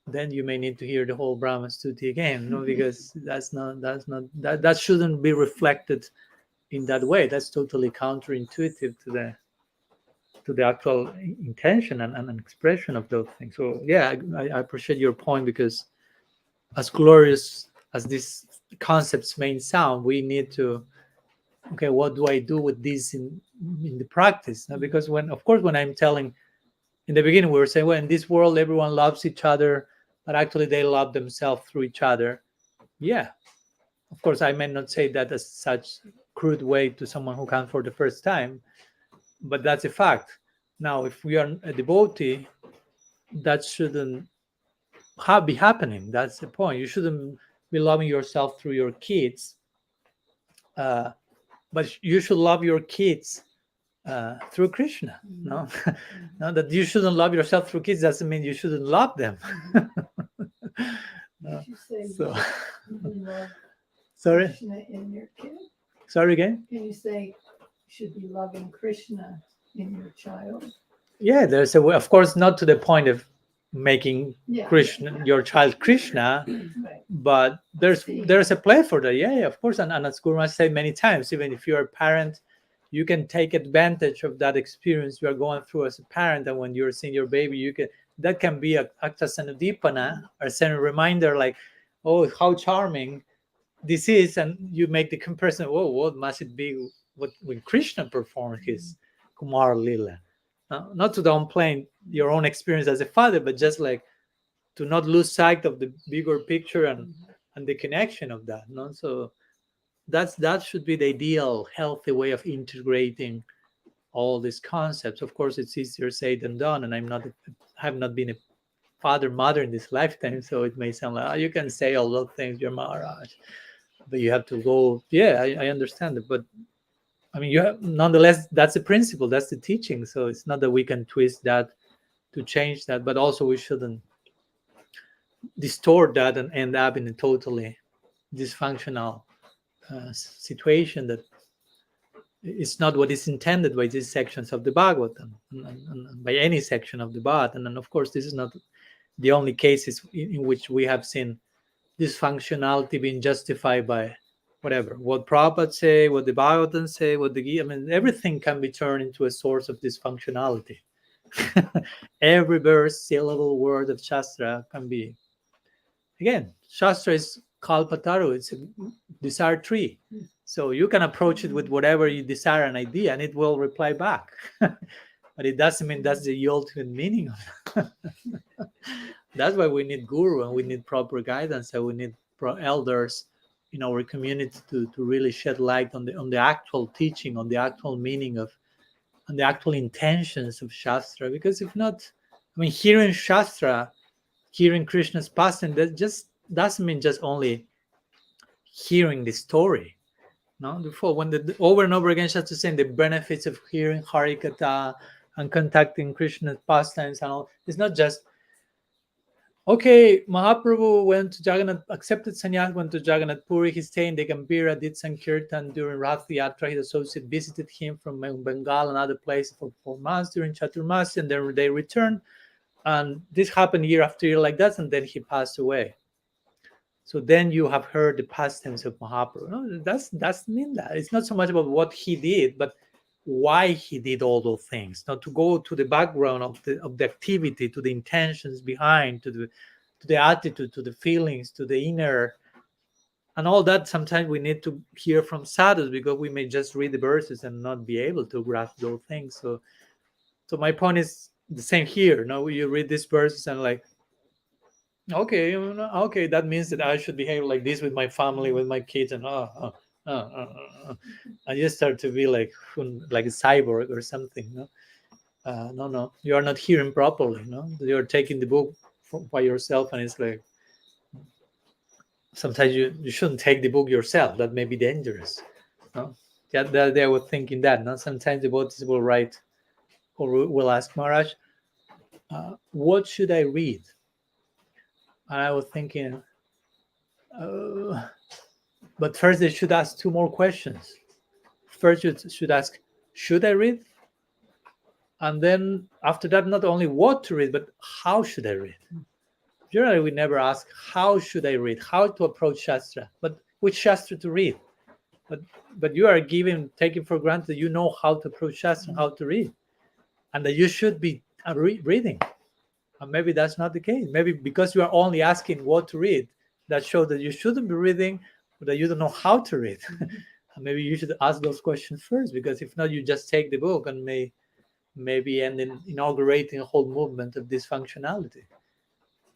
then you may need to hear the whole Brahma-stuti again, no? Because that shouldn't be reflected in that way. That's totally counterintuitive to the actual intention and expression of those things. So yeah, I appreciate your point, because as glorious as these concepts may sound, we need to, okay, what do I do with this in the practice? Now, because when I'm telling, in the beginning we were saying, well, in this world everyone loves each other, but actually they love themselves through each other. Yeah, of course, I may not say that as such crude way to someone who comes for the first time, but that's a fact. Now, if we are a devotee, that shouldn't be happening. That's the point. You shouldn't be loving yourself through your kids, but you should love your kids through Krishna. No, no, that you shouldn't love yourself through kids doesn't mean you shouldn't love them. Did you say So, you love sorry, Krishna in your kid? sorry again. Can you say you should be loving Krishna in your child? Yeah, there's a way, of course, not to the point of making Yeah. Krishna, your child Krishna, Right. but there's a play for that. Yeah, of course. And as Guru Maharaj said many times, even if you're a parent, you can take advantage of that experience you are going through as a parent. And when you're seeing your baby, that can be act as an udipana, or send a reminder like, oh, how charming this is. And you make the comparison, oh, what must it be when Krishna performed his Kumar Lila? Not to downplay your own experience as a father, but just like to not lose sight of the bigger picture and the connection of that. No, so that should be the ideal, healthy way of integrating all these concepts. Of course, it's easier said than done, and have not been a father, mother in this lifetime, so it may sound like, you can say all those things, your Maharaj, but you have to go. Yeah, I understand it, but I mean, nonetheless, that's the principle, that's the teaching. So it's not that we can twist that to change that, but also we shouldn't distort that and end up in a totally dysfunctional situation that is not what is intended by these sections of the Bhagavatam, and by any section of the Bhagavatam. And then, of course, this is not the only cases in which we have seen dysfunctionality being justified by whatever, what Prabhupada say, what the Bhagavatam say, everything can be turned into a source of dysfunctionality. Every verse, syllable, word of Shastra can be. Again, Shastra is Kalpataru, it's a desire tree. So you can approach it with whatever you desire, an idea, and it will reply back. But it doesn't mean that's the ultimate meaning of it. That's why we need guru, and we need proper guidance, and we need elders in our community to really shed light on the actual teaching, on the actual meaning of and the actual intentions of Shastra. Because if not, I mean, hearing Shastra, hearing Krishna's pastime, that just doesn't mean just only hearing the story. No, before when the over and over again Shastra saying the benefits of hearing Harikatha and contacting Krishna's pastimes and all, it's not just okay, Mahaprabhu went to Jagannath, accepted sannyas, went to Jagannath Puri, he stayed in the Gambhira, did Sankirtan during Rath Yatra, his associate visited him from Bengal and other places for 4 months during Chaturmas, and then they returned, and this happened year after year like that, and then he passed away. So then you have heard the pastimes of Mahaprabhu. No, that's mean that. It's not so much about what he did, but why he did all those things. Now to go to the background of the activity, to the intentions behind, to the attitude, to the feelings, to the inner, and all that. Sometimes we need to hear from sadhus because we may just read the verses and not be able to grasp those things. So my point is the same here. Now you read these verses and like, okay, that means that I should behave like this with my family, with my kids, and I just start to be like a cyborg or something. No, you are not hearing properly. No, you're taking the book by yourself, and it's like sometimes you shouldn't take the book yourself. That may be dangerous. No, they were thinking that. No, sometimes the devotees will write or will ask Maharaj, "What should I read?" And I was thinking, but first they should ask 2 more questions. First you should ask, should I read? And then after that, not only what to read, but how should I read? Generally, we never ask, how should I read? How to approach Shastra? But which Shastra to read? But you are taking for granted that you know how to approach Shastra, how to read. And that you should be reading. And maybe that's not the case. Maybe because you are only asking what to read, that shows that you shouldn't be reading, or that you don't know how to read. And maybe you should ask those questions first, because if not, you just take the book and maybe end in inaugurating a whole movement of dysfunctionality,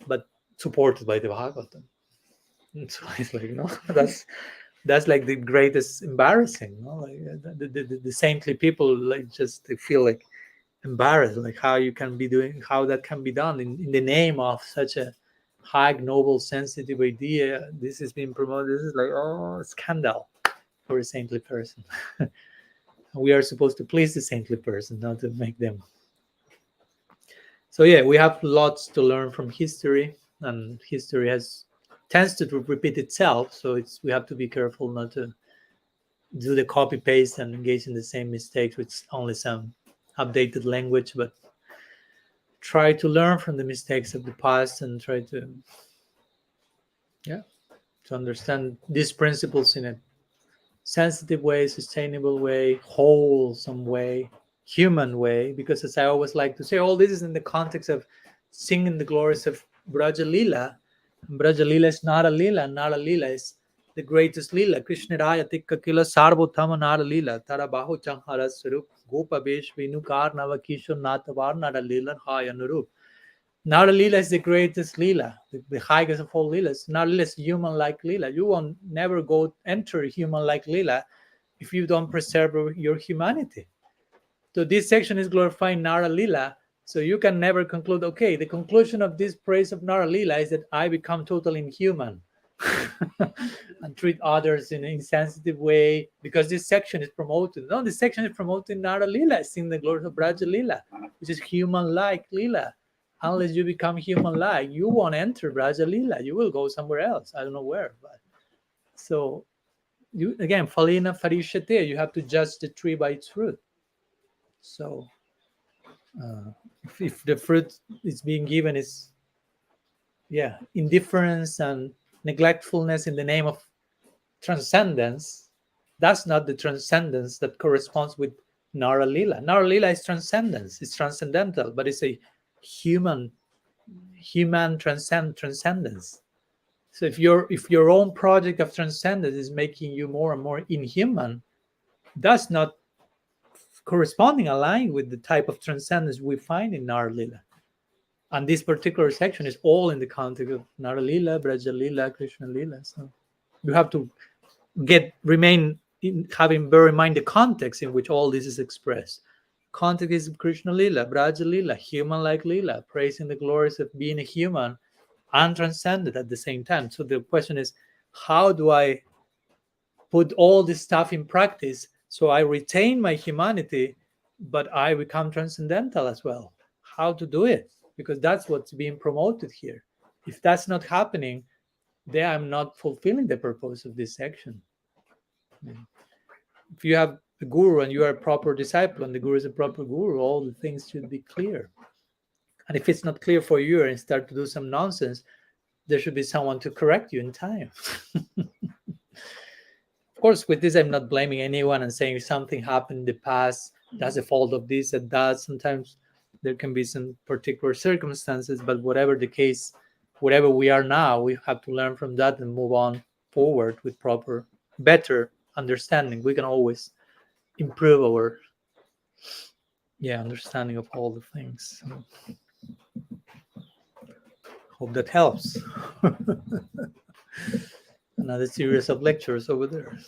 but supported by the Bhagavatam. And so it's like, no, that's like the greatest embarrassing. No? Like the saintly people like just they feel like embarrassed, like how that can be done in the name of such a high, noble, sensitive idea. This is being promoted. This is like, scandal for a saintly person. We are supposed to please the saintly person, not to make them. So yeah, we have lots to learn from history, and history tends to repeat itself. So we have to be careful not to do the copy paste and engage in the same mistakes with only some updated language, but try to learn from the mistakes of the past and try to understand these principles in a sensitive way, sustainable way, wholesome way, human way. Because as I always like to say, all this is in the context of singing the glories of Braja Lila. Braja Lila is Nara Lila. Nara Lila is the greatest Lila. Krishna Raya Tikka Kila Sarvotama Nara Lila. Tara Bahu Changhara Sarup Gopa Besh Vinukar Navakishor Natavar Nara Lila Haya Narup. Nara Lila is the greatest Lila, the highest of all Lilas. Nara Lila is human-like Lila. You won't never enter human-like Lila if you don't preserve your humanity. So this section is glorifying Nara Lila. So you can never conclude, okay, the conclusion of this praise of Nara Lila is that I become totally inhuman and treat others in an insensitive way, because this section is promoted. No, this section is promoting Nara Lila, sing the glory of Braja Lila, which is human-like Lila. Unless you become human-like, you won't enter Braja Lila. You will go somewhere else. I don't know where. But so you again, Falina Farishate, you have to judge the tree by its fruit. So if the fruit is being given is indifference and neglectfulness in the name of transcendence, that's not the transcendence that corresponds with Nara Lila. Nara Lila is transcendence. It's transcendental, but it's a human transcendence. So if your own project of transcendence is making you more and more inhuman, that's not corresponding, aligned with the type of transcendence we find in Nara Lila. And this particular section is all in the context of Nara Lila, Braja Lila, Krishna Lila. So you have to having bear in mind the context in which all this is expressed. context is Krishna Lila, Braja Lila, human-like Lila, praising the glories of being a human and transcended at the same time. So the question is, how do I put all this stuff in practice so I retain my humanity, but I become transcendental as well? How to do it? Because that's what's being promoted here. If that's not happening, then I'm not fulfilling the purpose of this section. If you have a guru and you are a proper disciple and the guru is a proper guru, all the things should be clear. And if it's not clear for you and start to do some nonsense, there should be someone to correct you in time. Of course, with this, I'm not blaming anyone and saying something happened in the past, that's the fault of this and that. Sometimes there can be some particular circumstances, but whatever the case, whatever we are now, we have to learn from that and move on forward with proper, better understanding. We can always improve our understanding of all the things. So, hope that helps. Another series of lectures over there.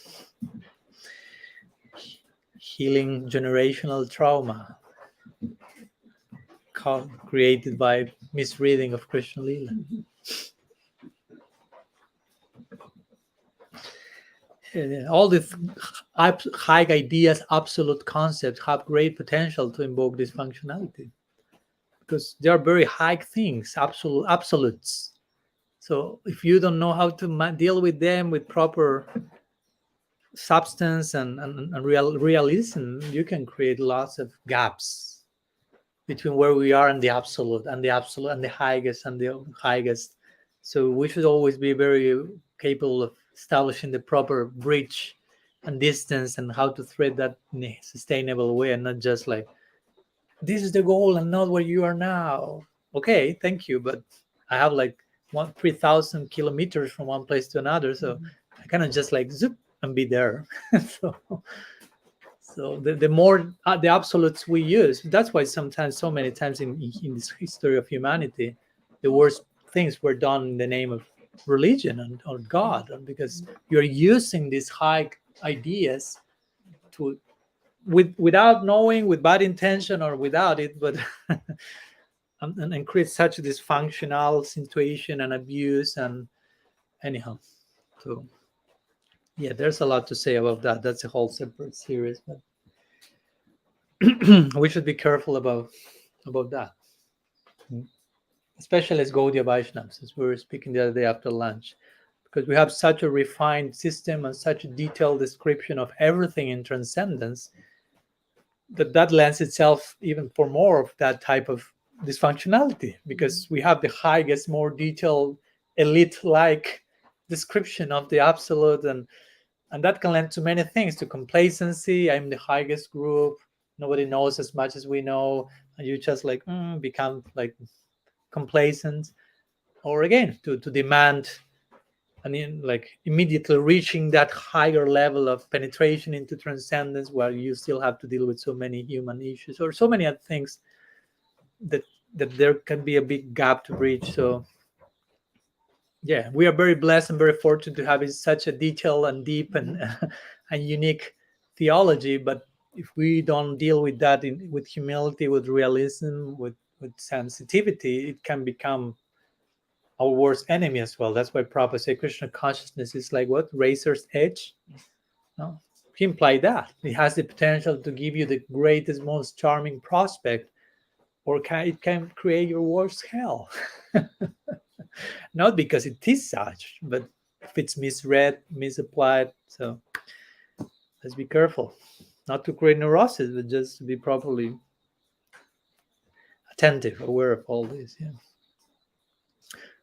Healing generational trauma created by misreading of Krishna Lila. All these high ideas, absolute concepts have great potential to invoke this functionality because they are very high things, absolutes. So if you don't know how to deal with them with proper substance and realism, you can create lots of gaps between where we are and the absolute and the highest and the highest. So we should always be very capable of establishing the proper bridge and distance and how to thread that in a sustainable way and not just like, this is the goal and not where you are now. Okay, thank you, but I have like 3,000 kilometers from one place to another, so I cannot just like zip and be there. So the more the absolutes we use, that's why sometimes, so many times in this history of humanity, the worst things were done in the name of religion and or God, and because you're using these high ideas to without knowing, with bad intention or without it, but and create such a dysfunctional situation and abuse and anyhow. So yeah, there's a lot to say about that. That's a whole separate series, but we should be careful about that, especially as Gaudiya Vaishnavas, as we were speaking the other day after lunch, because we have such a refined system and such a detailed description of everything in transcendence that lends itself even for more of that type of dysfunctionality, because we have the highest, more detailed, elite-like description of the absolute, and that can lend to many things, to complacency. I'm the highest group, nobody knows as much as we know, and you just like become like complacent, or again to demand and in like immediately reaching that higher level of penetration into transcendence, while you still have to deal with so many human issues or so many other things that there can be a big gap to bridge. So yeah, we are very blessed and very fortunate to have such a detailed and deep and unique theology. But if we don't deal with that with humility, with realism, with sensitivity, it can become our worst enemy as well. That's why Prabhupada said Krishna consciousness is like what? Razor's edge. No, he implied that it has the potential to give you the greatest, most charming prospect, or it can create your worst hell. Not because it is such, but if it's misread, misapplied. So let's be careful not to create neurosis, but just to be properly attentive, aware of all this. Yeah.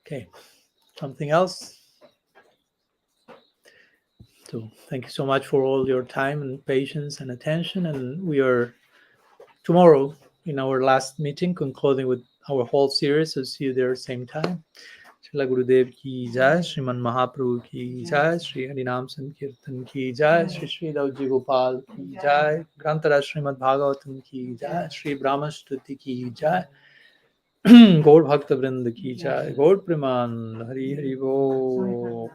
Okay. Something else? So thank you so much for all your time and patience and attention. And we are tomorrow in our last meeting, concluding with our whole series. So see you there same time. Srila Gurudev ki jai, Sriman Mahaprabhu ki jai, Sri Harinam Sankirtan ki jai, Sri Davji Gopal ki jai, Grantara Srimad Bhagavatam ki jai, Sri Brahma-stuti ki jai, Gaur Bhakta Vrinda ki jai, Gaur Preman, Hari Hari Bo.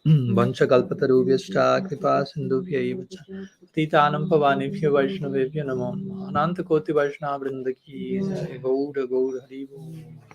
वंशकल्पतरुभ्यश्च कृपा सिन्धुभ्यैव च पतितानं पावनेभ्यो वैष्णवेभ्यो नमो नमः। अनंत कोटि वैष्णव वृंद की जय। गौर गौर हरि बोल।